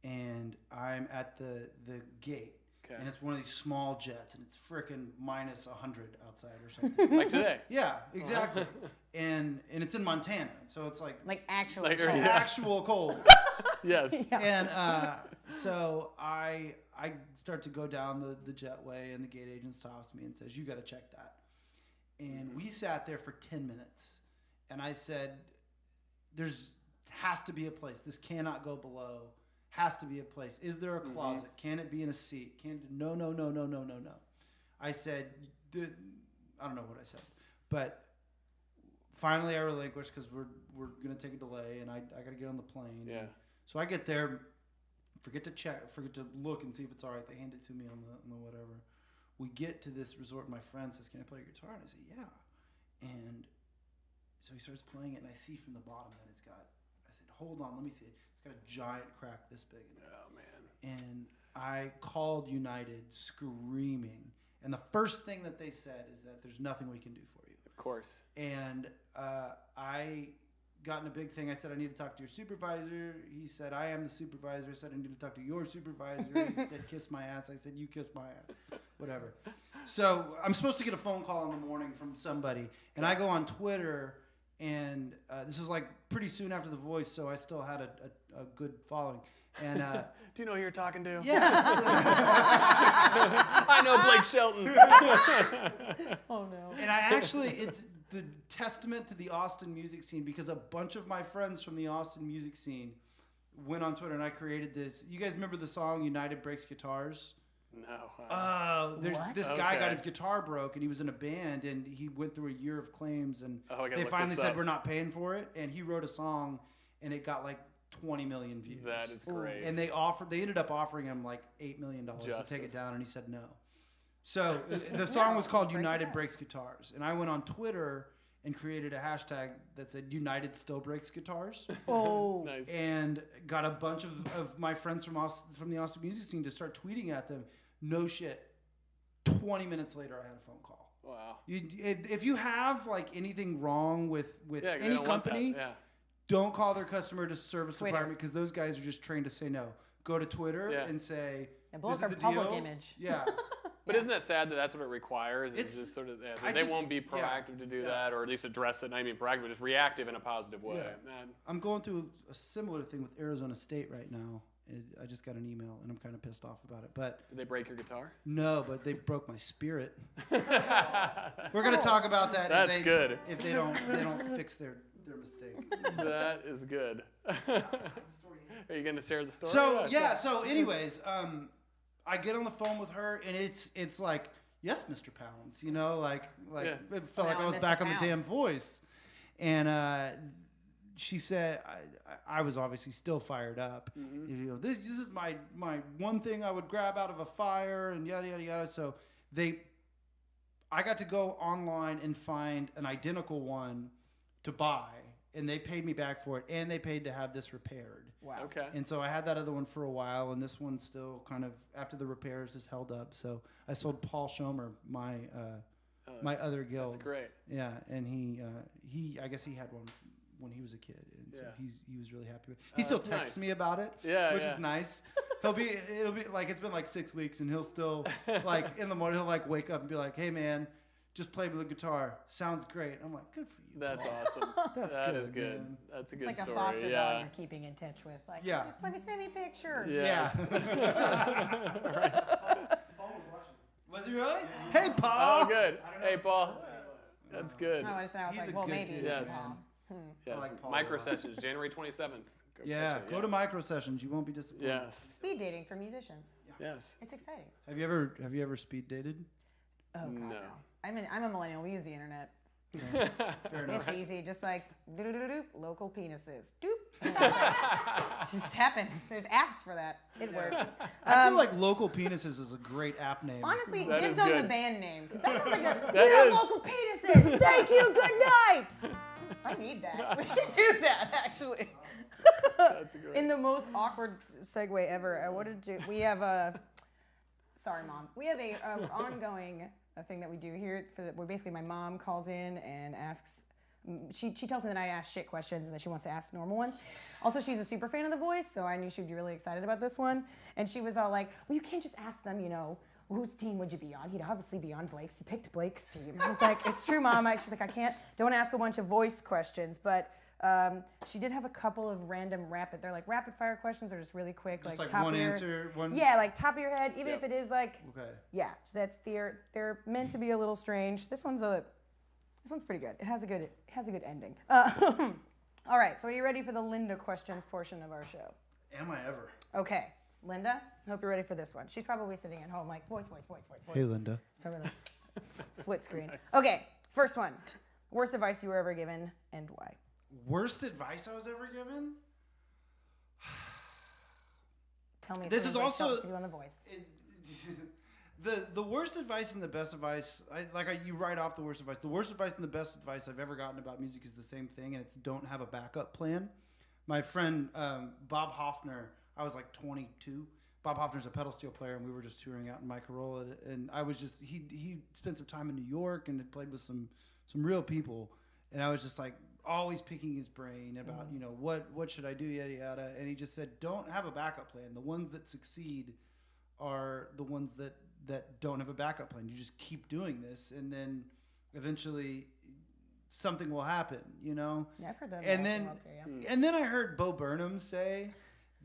and I'm at the gate. Okay. And it's one of these small jets, and it's frickin' minus 100 outside or something. Like today. Yeah, exactly. and it's in Montana, so it's like actually. Like, cold. yeah. actual cold. Yes. And so I start to go down the jetway, and the gate agent stops me and says, "You got to check that." And we sat there for 10 minutes, and I said, has to be a place. This cannot go below. Has to be a place. Is there a closet? Can it be in a seat? No. I said, I don't know what I said, but finally I relinquished because we're gonna take a delay, and I gotta get on the plane. Yeah. So I get there, forget to look and see if it's all right. They hand it to me on the whatever. We get to this resort. My friend says, "Can I play your guitar?" And I say, "Yeah." And so he starts playing it, and I see from the bottom that it's got. I said, "Hold on, let me see it." It's got a giant crack this big in it. Oh man. And I called United screaming, and the first thing that they said is that there's nothing we can do for you. Of course. And I got in a big thing. I said, "I need to talk to your supervisor." He said, "I am the supervisor." I said, "I need to talk to your supervisor." He said, "Kiss my ass." I said, "You kiss my ass." Whatever. So I'm supposed to get a phone call in the morning from somebody, and I go on Twitter, and this was like pretty soon after The Voice, so I still had a good following. And Do you know who you're talking to? yeah. I know Blake Shelton. Oh no. And I actually, it's the testament to the Austin music scene, because a bunch of my friends from the Austin music scene went on Twitter, and I created this. You guys remember the song "United Breaks Guitars"? No. Oh, What? this guy Okay. got his guitar broke, and he was in a band, and he went through a year of claims, and I gotta they look finally this said, up. "We're not paying for it," and he wrote a song, and it got like 20 million views. That is great. And they ended up offering him like $8 million to take Justice. it down, and he said no. So the song was called Break "United Guitars. Breaks Guitars," and I went on Twitter and created a hashtag that said "United Still Breaks Guitars," Oh. Nice. and got a bunch of my friends from the Austin music scene to start tweeting at them. No shit. 20 minutes later, I had a phone call. Wow. If you have like anything wrong with Yeah, 'cause they any don't want that. company, Yeah. don't call their customer service Twitter. department because those guys are just trained to say no. Go to Twitter Yeah. and say, And blow this up is the their public deal. image. Yeah. But isn't it sad that that's what it requires? It's- Just sort of, I they just- won't be yeah, proactive to do yeah. that, or at least address it. I mean, proactive, but just reactive in a positive way. Yeah. Man, I'm going through a similar thing with Arizona State right now. I just got an email and I'm kind of pissed off about it. But did they break your guitar? no, but they broke my spirit. We're gonna talk about that. That's if they, good. If they don't fix their mistake. That is good. Are you going to share the story? So yeah. So anyways, I get on the phone with her and it's like, yes, Mr. Pounds. You know, like Yeah. it felt like I Now was Mr. back on the Pounds. damn Voice, and she said I was obviously still fired up. Mm-hmm. You know, this is my one thing I would grab out of a fire and yada yada yada. So I got to go online and find an identical one to buy, and they paid me back for it, and they paid to have this repaired. Wow. Okay. And so I had that other one for a while, and this one still kind of after the repairs is held up. So I sold Paul Schomer my other guild. That's great. Yeah, and he I guess he had one when he was a kid, and so Yeah. he was really happy with it. He still that's texts nice. me about it, Yeah, which yeah. is nice. It'll be like it's been like 6 weeks, and he'll still like in the morning he'll like wake up and be like, "Hey man, just play with the guitar. Sounds great." I'm like, "Good for you." That's Paul." awesome. That's That good, is good. man. That's a It's good like a story. foster yeah. dog you're keeping in touch with. Like, Yeah. just let me send me pictures. Yeah. Was he really? Hey, Paul. Oh, good. Hey, Paul. That's good. Oh, it's now it's He's like, a well, good maybe. dude, Yes. Paul. Yes. I like Paul Micro a lot. sessions, January 27th. Yeah, go to micro sessions. You won't be disappointed. Yes. Speed dating for musicians. Yes. It's exciting. Have you ever speed dated? Oh god, No. no. I'm a millennial. We use the internet. Fair enough. It's easy, just like do local penises. Doop. And that's it. Just happens. There's apps for that. It works. I feel like local penises is a great app name. Honestly, That dibs is on the good. band name because that sounds like a That we're is. local penises. Thank you. Good night. I need that. We should do that actually. That's great. In the most awkward segue ever, I wanted to. We have a. Sorry, Mom. We have a ongoing thing that we do here. Where basically my mom calls in and asks. She tells me that I ask shit questions and that she wants to ask normal ones. Also, she's a super fan of The Voice, so I knew she'd be really excited about this one. And she was all like, "Well, you can't just ask them, you know, whose team would you be on? He'd obviously be on Blake's. He picked Blake's team." I was like, "It's true, Mom." She's like, don't ask a bunch of voice questions, but she did have a couple of random they're like rapid fire questions. They're just really quick, Just like like top one of your, answer, one. yeah, like top of your head, even Yep. if it is like, Okay. yeah. So they're meant to be a little strange. This one's pretty good. It has a good ending. All right, so are you ready for the Linda questions portion of our show? Am I ever? Okay, Linda, I hope you're ready for this one. She's probably sitting at home like, voice. Hey, Linda. Probably like, split screen. Okay, first one. Worst advice you were ever given and why? Worst advice I was ever given? Tell me. This is also- you on The Voice. The worst advice and the best advice, you write off the worst advice. The worst advice and the best advice I've ever gotten about music is the same thing, and it's don't have a backup plan. My friend Bob Hoffner, I was like 22. Bob Hoffner's a pedal steel player, and we were just touring out in my Corolla, and I was just he spent some time in New York and had played with some real people, and I was just like always picking his brain about what should I do, yada yada, and he just said don't have a backup plan. The ones that succeed are the ones that don't have a backup plan. You just keep doing this, and then eventually something will happen, Yeah, I've heard that. And then I heard Bo Burnham say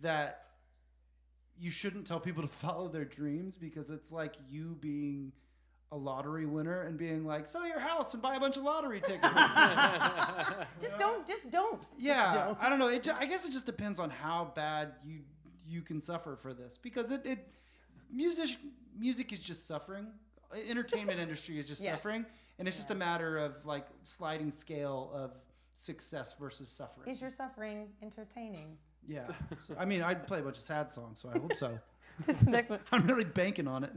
that you shouldn't tell people to follow their dreams because it's like you being a lottery winner and being like, sell your house and buy a bunch of lottery tickets. Just don't. Yeah, Just don't. I don't know. I guess it just depends on how bad you can suffer for this because music is just suffering. Entertainment industry is just Yes. suffering, and it's just a matter of like sliding scale of success versus suffering. Is your suffering entertaining? Yeah. So, I mean, I'd play a bunch of sad songs, so I hope so. This next one. I'm really banking on it.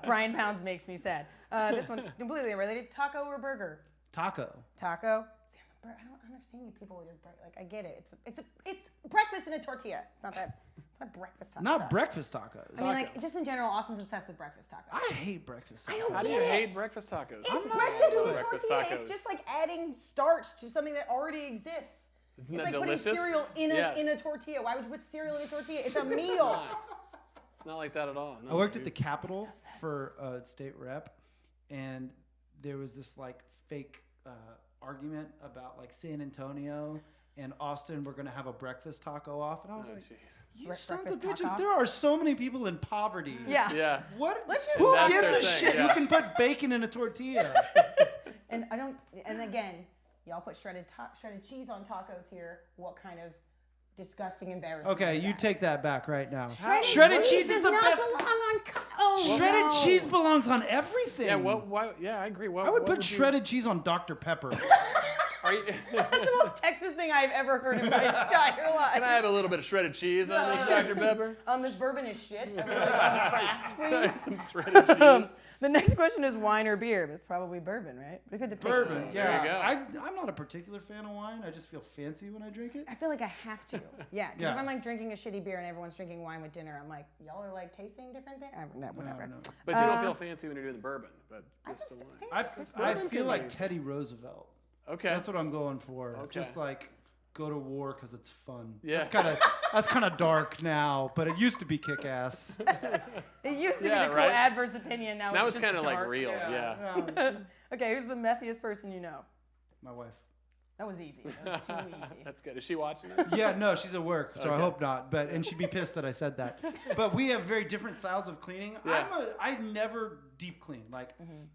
Brian Pounds makes me sad. This one completely unrelated. Taco or burger? Taco. Taco. See, I don't understand you people with your like. I get it. It's breakfast in a tortilla. It's not that It's not breakfast tacos. Not breakfast tacos. I mean, like, just in general, Austin's obsessed with breakfast tacos. I hate breakfast tacos. I don't How do you get hate it. breakfast tacos? It's not breakfast into with a breakfast tortilla. tacos. It's just like adding starch to something that already exists. Isn't It's that like delicious? putting cereal in Yes. a tortilla. Why would you put cereal in a tortilla? It's a meal. It's not like that at all. No, I worked at dude. the Capitol Makes no sense. for state rep, and there was this like fake argument about like San Antonio and Austin were going to have a breakfast taco off, and I was Oh, like, jeez. "You sons of breakfast bitches! taco? There are so many people in poverty. Yeah. Yeah. What? Let's just Who That's gives their a thing, shit? yeah. Who can put bacon in a tortilla? And I don't. And again, y'all put shredded cheese on tacos here. What kind of disgusting embarrassment? Okay, is you that? take that back right now. Shredded cheese does is the not best. belong on oh, Shredded no. cheese belongs on everything. Yeah. Why? Yeah, I agree. What, I would what put you- shredded cheese on Dr. Pepper. Are you, That's the most Texas thing I've ever heard in my entire life. Can I have a little bit of shredded cheese on this, Dr. Pepper? This bourbon is shit. I would like some craft, please. Some shredded cheese. The next question is wine or beer, but it's probably bourbon, right? But if you had to pick Bourbon, between- yeah. you go. I'm not a particular fan of wine. I just feel fancy when I drink it. I feel like I have to. Yeah, because Yeah. if I'm like drinking a shitty beer and everyone's drinking wine with dinner, I'm like, y'all are like tasting different things? Whatever. No. But you don't feel fancy when you're doing the bourbon, but it's the wine. I feel like Teddy Roosevelt. Okay. That's what I'm going for. Okay. Just like go to war because it's fun. Yeah. That's kind of dark now, but it used to be kick ass. It used to be Yeah, the cool right? adverse opinion. Now, Now it's it's just kind of like dark. real. Yeah. Okay, who's the messiest person you know? My wife. That was easy. That was too easy. That's good. Is she watching it? Yeah, no, she's at work, so I Okay. hope not. And she'd be pissed that I said that. But we have very different styles of cleaning. Yeah. I never deep clean. Like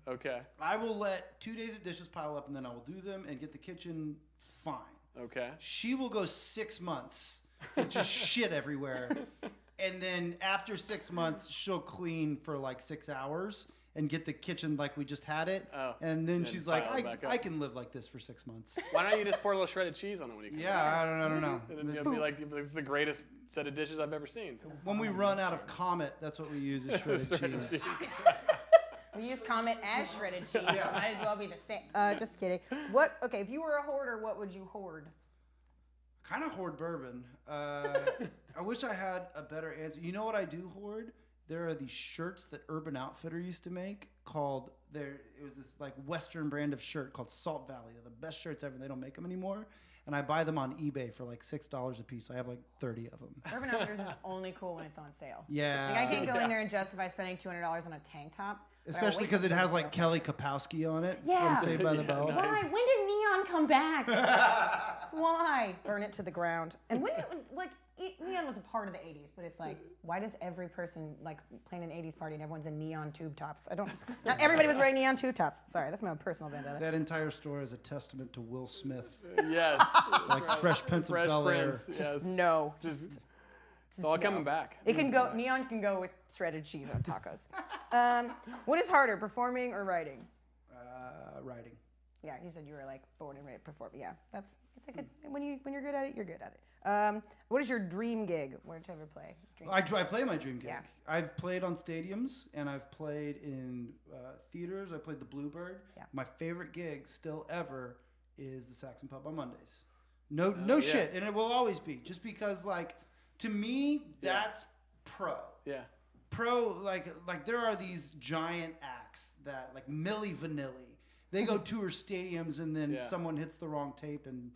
Okay. I will let 2 days of dishes pile up, and then I will do them and get the kitchen fine. Okay. She will go 6 months with just shit everywhere. And then after 6 months, she'll clean for like 6 hours and get the kitchen like we just had it. Oh, and then and she's like, pile it back up. I can live like this for 6 months. Why don't you just pour a little shredded cheese on it when you come Yeah, back? I don't know. And it'll be like, this is the greatest set of dishes I've ever seen. When we run out of Comet, that's what we use is shredded cheese. We use Comet as shredded cheese. Yeah. Might as well be the same. Just kidding. Okay, if you were a hoarder, what would you hoard? Kind of hoard bourbon. I wish I had a better answer. You know what I do hoard? There are these shirts that Urban Outfitter used to make called it was this like Western brand of shirt called Salt Valley. They're the best shirts ever. They don't make them anymore. And I buy them on eBay for like $6 a piece. I have like 30 of them. Urban Outfitters is only cool when it's on sale. Yeah. Like I can't go in there and justify spending $200 on a tank top. but I'll Especially wait because for it the has sale like Kelly Kapowski on it Yeah. from Saved by the Yeah, Bell. nice. Why? When did Neon come back? Why? Burn it to the ground. And when did, like, Neon was a part of the 80s, but it's like, why does every person, like, playing an 80s party and everyone's in neon tube tops? Not everybody was wearing neon tube tops. Sorry, that's my own personal vendetta. That entire store is a testament to Will Smith. Yes. Like Fresh Prince of Fresh Bel-Air. Prince. Yes. No. It's all coming back. It can go, neon can go with shredded cheese on tacos. What is harder, performing or writing? Writing. Yeah, you said you were like born and ready to perform. Yeah, it's a good, when you're good at it, you're good at it. What is your dream gig? Where to ever play? Dream I play my dream gig. Yeah. I've played on stadiums and I've played in theaters. I played the Bluebird. Yeah. My favorite gig still ever is the Saxon Pub on Mondays. No shit, and it will always be. Just because, like, to me, that's pro. Yeah. Pro, like there are these giant acts that, like Milli Vanilli, they go tour stadiums and then Yeah. someone hits the wrong tape and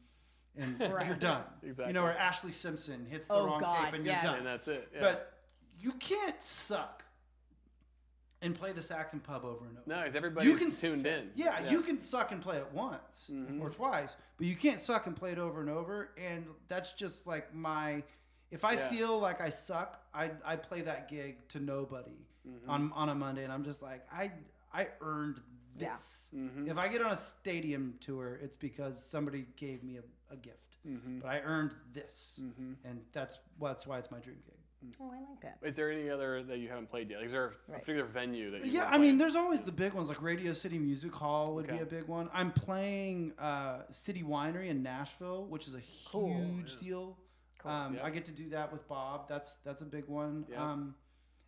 Right. you're done. Exactly. You know, or Ashley Simpson hits the Oh, wrong God, tape and yeah. you're done. And that's it. Yeah. But you can't suck and play the Saxon Pub over and over. no, because everybody's can tuned in. Yeah, Yes. you can suck and play it once or twice, but you can't suck and play it over and over. And that's just like my. If I Yeah. feel like I suck, I play that gig to nobody on a Monday, and I'm just like I earned Yeah. this. If I get on a stadium tour, it's because somebody gave me a gift, but I earned this, and that's why it's my dream gig. Oh, I like that. Is there any other that you haven't played yet? Like, is there a Right. particular venue that you Yeah, wanna I mean, play? there's always the big ones, like Radio City Music Hall would be Okay. a big one. I'm playing City Winery in Nashville, which is a huge deal. Yeah. I get to do that with Bob. That's a big one. Yeah.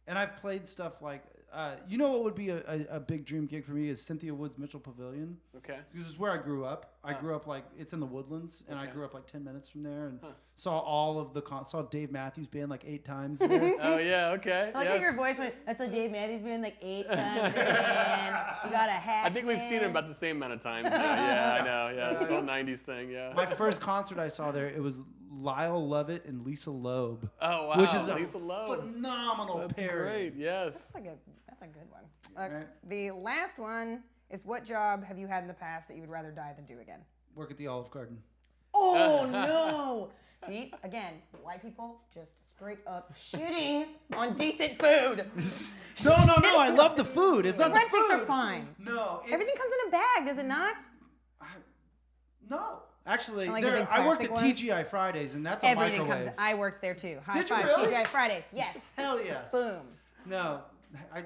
And I've played stuff like, you know what would be a big dream gig for me is Cynthia Woods Mitchell Pavilion. Okay. This is where I grew up. I grew up like, it's in the Woodlands, and I grew up like 10 minutes from there, and saw all of saw Dave Matthews Band like 8 times there. Oh, yeah, okay. I like how your voice went, that's what Dave Matthews been like 8 times, and you got a hat. I think we've seen him about the same amount of times. Yeah, I know. Yeah, the whole 90s thing, yeah. My first concert I saw there, it was Lyle Lovett and Lisa Loeb. Oh, wow. Which is a Lisa Loeb. phenomenal That's pairing. great, yes. That's a good one. Right. The last one is, what job have you had in the past that you would rather die than do again? Work at the Olive Garden. Oh, no. See, again, white people just straight up shitting on decent food. No, I love the food. It's not the Breadsticks food. are fine. No. Everything comes in a bag, does it not? No. Actually, Like a big I worked at plastic TGI Fridays, and that's a Everything microwave. comes. I worked there too. High Did you five, really? TGI Fridays. Yes. Hell yes. Boom. No,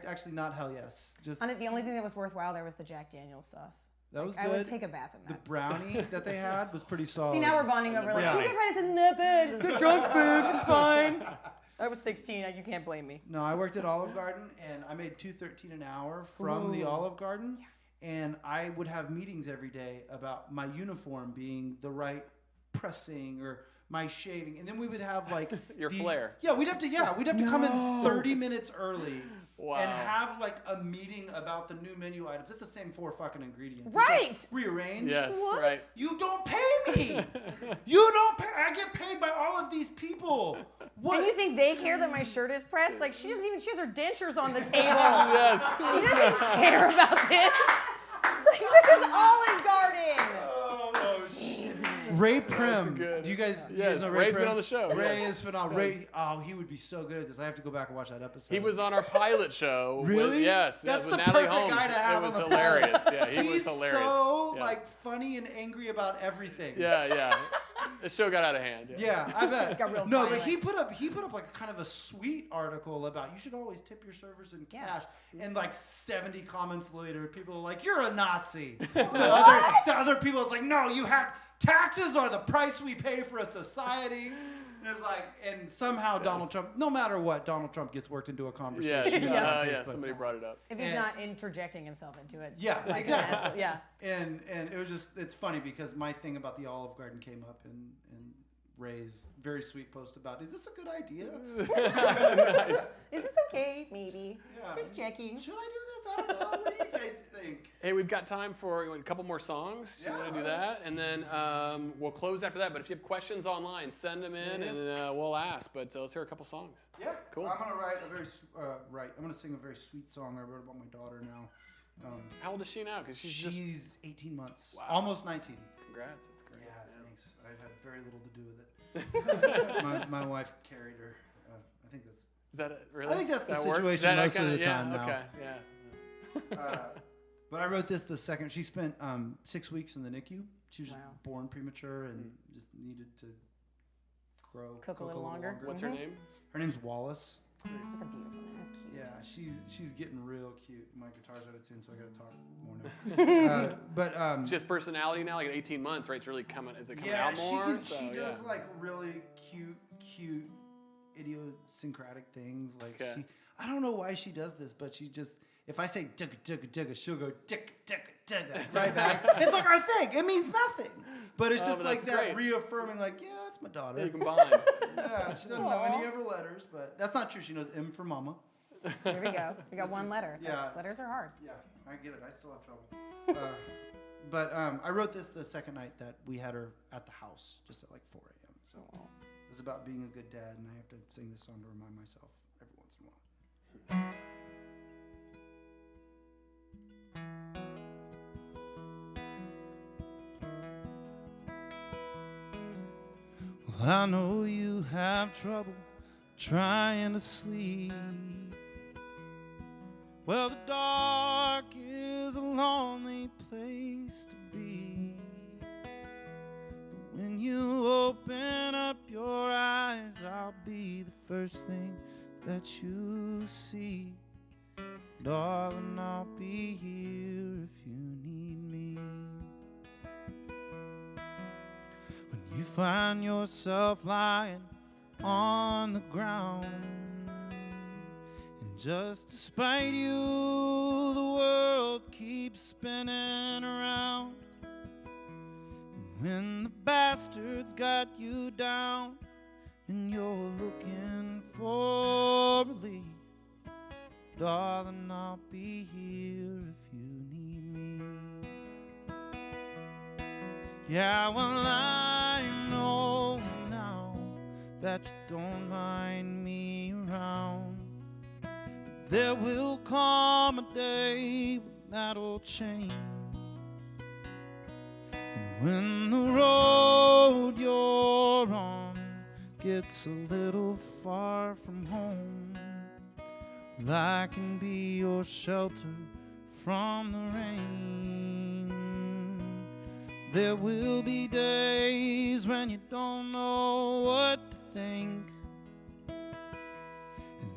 actually not hell yes. Just The only thing that was worthwhile there was the Jack Daniel's sauce. that was I good. would take a bath in The that. brownie that they had was pretty solid. See, now we're bonding over like, brownie. TGI Fridays isn't that bad. It's good drunk food. It's fine. I was 16. You can't blame me. No, I worked at Olive Garden, and I made $2.13 an hour from the Olive Garden, and I would have meetings every day about my uniform being the right pressing or my shaving, and then we would have like Your flair. Yeah, we'd have to come in 30 minutes early. Wow. And have like a meeting about the new menu items. It's the same 4 fucking ingredients. It's Right. just rearranged. Yes, What? right. You don't pay me. You don't pay. I get paid by all of these people. What? And you think they care that my shirt is pressed? Like, she has her dentures on the table. Yes. She doesn't care about this. It's like, this is Olive Garden. Ray Prim. good. Do you guys Yes, know Ray Ray's Prim? been on the show. Ray Yes. is phenomenal. Ray, he would be so good at this. I have to go back and watch that episode. He was on our pilot show. Really? Yes. That's with the Natalie perfect Holmes. guy to have It was on the hilarious. pilot. Yeah, he He's was hilarious. so Yeah. like funny and angry about everything. Yeah. The show got out of hand. Yeah, I bet. Got real No, violent. but he put up like kind of a sweet article about you should always tip your servers in cash. And like 70 comments later, people are like, "You're a Nazi." to other people, it's like, "No, you have taxes are the price we pay for a society." And it's like, and somehow Donald Trump, no matter what, Donald Trump gets worked into a conversation. Yeah. on Yeah. Facebook. Somebody brought it up. If he's not interjecting himself into it. Yeah, like an exactly. asshole. Yeah. And it was just, it's funny because my thing about the Olive Garden came up in Ray's very sweet post about, is this a good idea? Is this okay? Maybe. Yeah. Just checking. Should I do this? I don't know. What do you guys think? Hey, we've got time for a couple more songs. You want to do that? And then we'll close after that. But if you have questions online, send them in and we'll ask. But let's hear a couple songs. Yeah. Cool. I'm gonna sing a very sweet song I wrote about my daughter now. How old is she now? Because She's 18 months. Wow. Almost 19. Congrats. That's great. Yeah, thanks. I had very little to do with it. my wife carried her. I think that's. Is that it? Really? I think that's the That works? situation That most of kinda- the time now. Okay. Yeah. But I wrote this the second she spent 6 weeks in the NICU. She was just Wow. born premature and just needed to Cook a little longer. What's her name? Her name's Wallace. That's a beautiful name. That's cute. Yeah, she's getting real cute. My guitar's out of tune, so I gotta talk more now. She has personality now, like at 18 months, right? It's really coming. Is it coming Yeah, out more? she does like really cute, idiosyncratic things. Like I don't know why she does this, but she just, if I say digga, she'll go digga right back. It's like our thing. It means nothing, but it's just but like that's that great. reaffirming, like, yeah, that's my daughter. Yeah, you can bond. Yeah, she doesn't know any of her letters, but that's not true. She knows M for mama. Here we go. We got one letter. yeah. Letters are hard. Yeah, I get it. I still have trouble. But I wrote this the second night that we had her at the house, just at like 4 a.m. So it's about being a good dad, and I have to sing this song to remind myself every once in a while. Well, I know you have trouble trying to sleep. Well, the dark is a lonely place to be. But when you open up your eyes, I'll be the first thing that you see. Darling, I'll be here if you need me. When you find yourself lying on the ground, Just despite you, the world keeps spinning around. And when the bastards got you down and you're looking for relief, darling, I'll be here if you need me. Yeah, well, I know now that you don't mind me around. There will come a day when that'll change. And when the road you're on gets a little far from home, well, I can be your shelter from the rain. There will be days when you don't know what to think,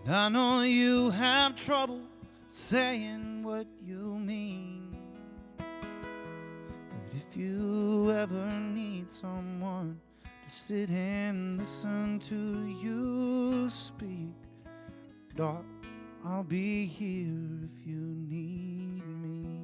and I know you have trouble saying what you mean. But if you ever need someone to sit and listen to you speak, darling, I'll be here if you need me.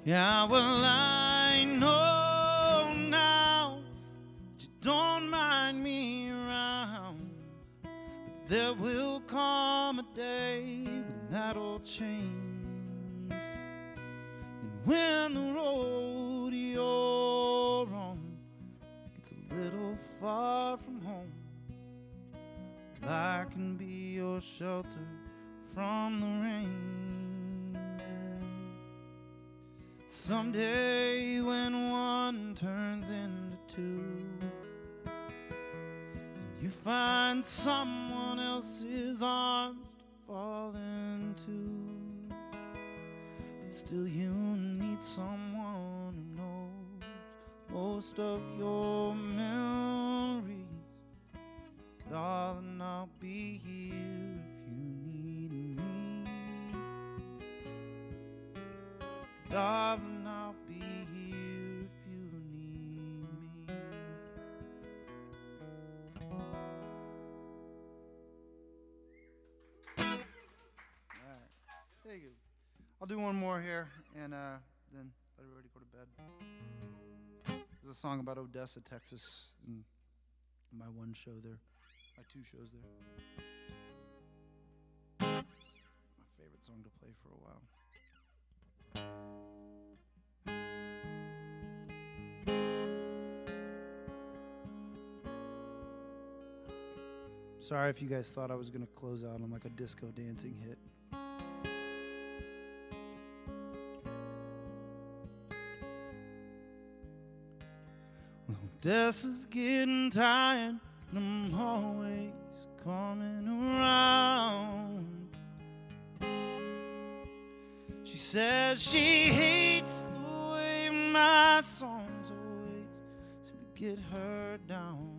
Yeah, well, I know now that you don't mind me around, but there will come a day when that'll change. And when the road you're on gets a little far from home, I can be your shelter from the rain. Someday when one turns into two, and you find someone else's arms to fall into, but still you need someone who knows most of your memories. Darling, I'll be here if you need me. Darling, I'll be here if you need me. All right, thank you. I'll do one more here, and then let everybody go to bed. There's a song about Odessa, Texas, and my one show there, my two shows there. My favorite song to play for a while. Sorry if you guys thought I was going to close out on like a disco dancing hit. Odessa's getting tired, and I'm always coming around. She says she hates the way my songs always seem to get her down.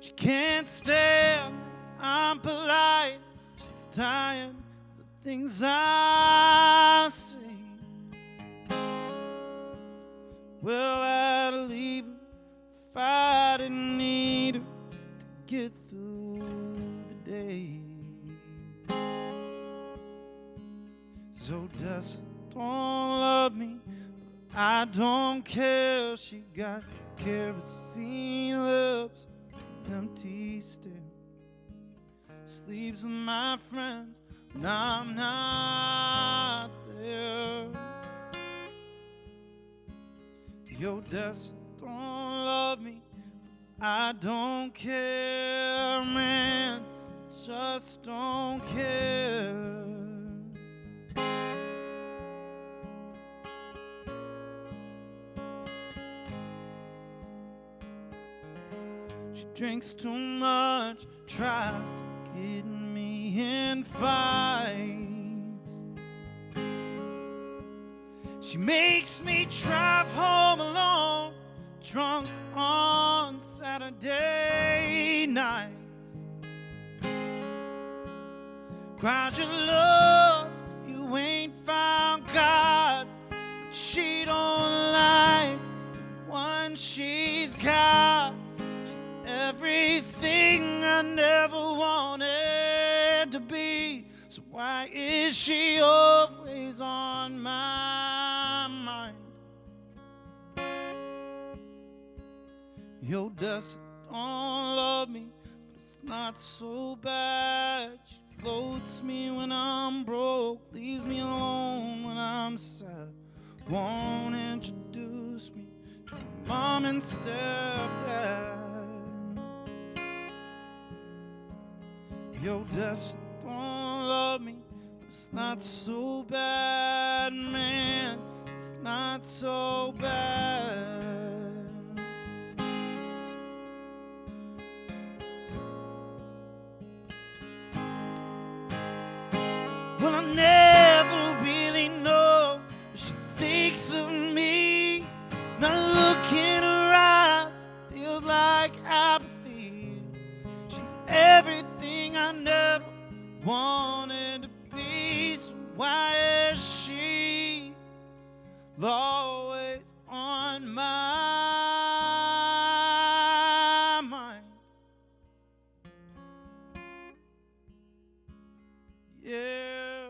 She can't stand that I'm polite. She's tired of the things I say. Well, I'd leave her if I didn't need her to get through the day. So Odessa don't love me, but I don't care. She got kerosene lips, empty stare. Sleeps with my friends when I'm not there. Odessa don't love me, but I don't care, man. Just don't care. She drinks too much, tries to getting me in fights. She makes me drive home alone, drunk on Saturday nights. Cries you're lost, you ain't found God, but she don't like the one she's got. She's everything I never wanted to be. So why is she always on my mind? Yo, Odessa don't love me, but it's not so bad. She floats me when I'm broke, leaves me alone when I'm sad. Won't introduce me to my mom and stepdad. Yo, Odessa don't love me, but it's not so bad, man. It's not so bad. Well, I never really know what she thinks of me. Not look in her eyes feels like apathy. She's everything I never wanted to be. So why is she always on my mind? Yeah.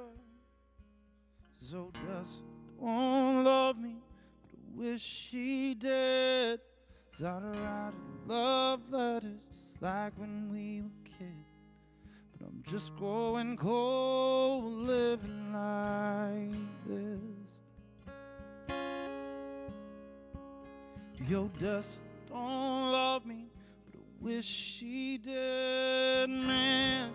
So Odessa don't love me, but I wish she did. So I'd write love letters just like when we were kids. But I'm just growing cold living like this. Yo, Odessa don't love me, but I wish she did, man.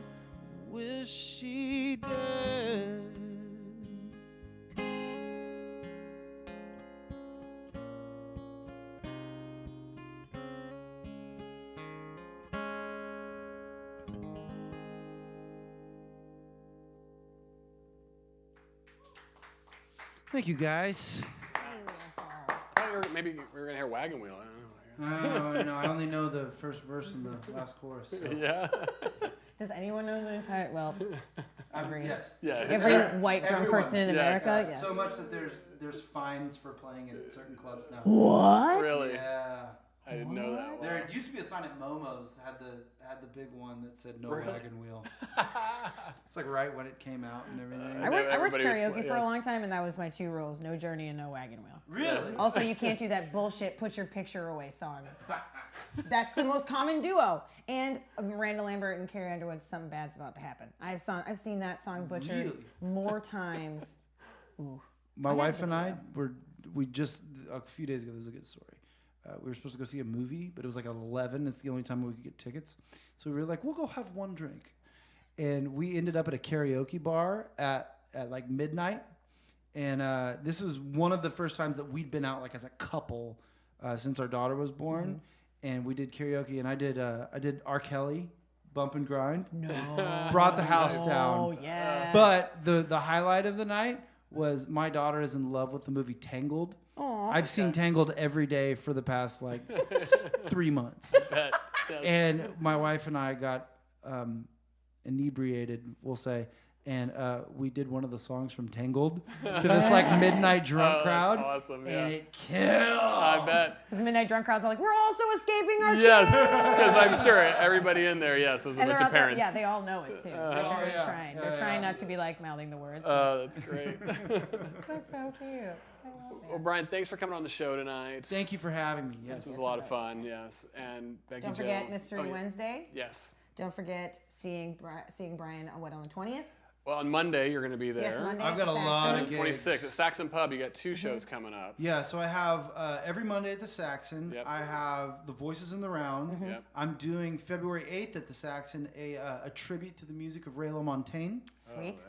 Wish she did. Thank you, guys. Maybe we were gonna hear Wagon Wheel. I No, I only know the first verse and the last chorus. So. Yeah. Does anyone know the entire? Well, Yes. Yeah. every white drunk Everyone. person in Yeah. America. Yes. So much that there's fines for playing it at certain clubs now. What? Really? Yeah. I didn't know that. Wow. There used to be a sign at Momo's had the big one that said no Really? wagon wheel. It's like right when it came out and everything. I worked Everybody was karaoke play- for a yeah. long time, and that was my 2 rules: no journey and no wagon wheel. Really? Also, you can't do that bullshit "put your picture away" song. That's the most common duo. And Miranda Lambert and Carrie Underwood, something bad's about to happen. I've seen that song butchered Really? more times. Ooh. My wife and I we just a few days ago. This is a good story. We were supposed to go see a movie, but it was like at 11. It's the only time we could get tickets. So we were like, we'll go have one drink. And we ended up at a karaoke bar at like midnight. And this was one of the first times that we'd been out like as a couple since our daughter was born. Mm-hmm. And we did karaoke, and I did R. Kelly, Bump and Grind. No. Brought the house down. Oh, yeah. But the highlight of the night was my daughter is in love with the movie Tangled. Aww. I've seen Tangled every day for the past like 3 months. And my wife and I got inebriated, we'll say, and we did one of the songs from Tangled to this like midnight drunk crowd. Awesome, yeah. And it killed. I bet. Because midnight drunk crowds are like, we're also escaping our Yes, kids. because I'm sure everybody in there, yes, was a bunch of parents. Yeah, they all know it too. They're trying. They're trying not to be like mouthing the words. That's great. That's so cute. I love Well, Brian, thanks for coming on the show tonight. Thank you for having me. Yes. This was a lot of fun, yes. And Becky Don't Jo. forget Mystery Wednesday. Yes. Don't forget seeing Brian on 20th. Well, on Monday, you're going to be there. Yes, Monday. I've got a lot of gigs. 26th at Saxon Pub. You got 2 shows coming up. Yeah, so I have every Monday at the Saxon. Yep. I have The Voices in the Round. Yep. I'm doing February 8th at the Saxon a tribute to the music of Ray LaMontagne. Sweet.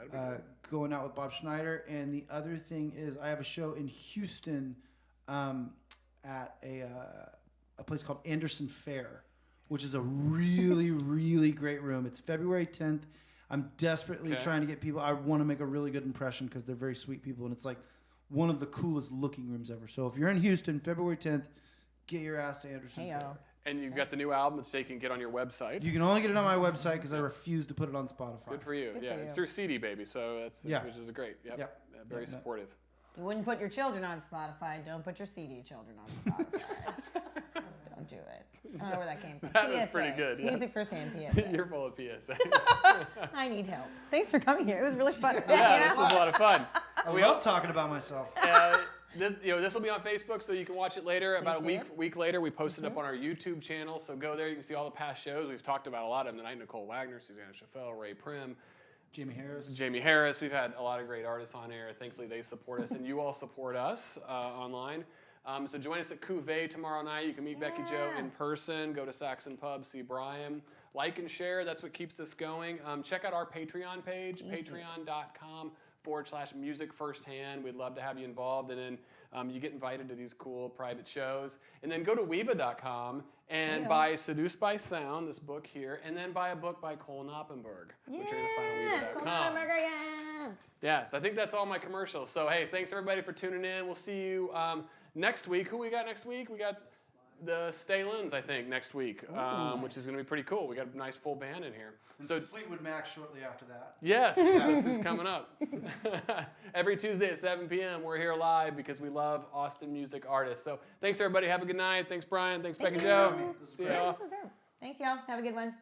Going out with Bob Schneider. And the other thing is I have a show in Houston at a place called Anderson Fair which is a really, really great room. It's February 10th. I'm desperately trying to get people. I want to make a really good impression because they're very sweet people, and it's like one of the coolest looking rooms ever. So if you're in Houston, February 10th, get your ass to Anderson Fair. And you've got the new album that you can get on your website. You can only get it on my website because I refuse to put it on Spotify. Good for you. It's through CD Baby, so which is great. Very supportive. You wouldn't put your children on Spotify. Don't put your CD children on Spotify. Don't do it. I don't know where that came from. That was pretty good. Yes. Music firsthand PSA. You're full of PSAs. I need help. Thanks for coming here. It was really fun. This was a lot of fun. I love talking about myself. This will be on Facebook, so you can watch it later. About a week later, we posted up on our YouTube channel. So go there. You can see all the past shows. We've talked about a lot of them tonight. Nicole Wagner, Susanna Chaffel, Ray Prim. Jamie Harris. We've had a lot of great artists on air. Thankfully, they support us, and you all support us online. So join us at Cuvée tomorrow night. You can meet Becky Joe in person. Go to Saxon Pub, see Brian. Like and share. That's what keeps us going. Check out our Patreon page, patreon.com/music firsthand. We'd love to have you involved. And then you get invited to these cool private shows. And then go to Weeva.com and buy Seduced by Sound, this book here, and then buy a book by Cole Knoppenberg, which you're going to find on Weeva.com. Yes, I think that's all my commercials. So, hey, thanks everybody for tuning in. We'll see you next week. Who we got next week? We got the Stalins, I think, next week, which is going to be pretty cool. We got a nice full band in here. And so Fleetwood Mac shortly after that. Yes, that's who's coming up. Every Tuesday at 7 p.m. we're here live because we love Austin music artists. So thanks everybody. Have a good night. Thanks Brian. Thanks Becky Joe. This was dope. Thanks y'all. Have a good one.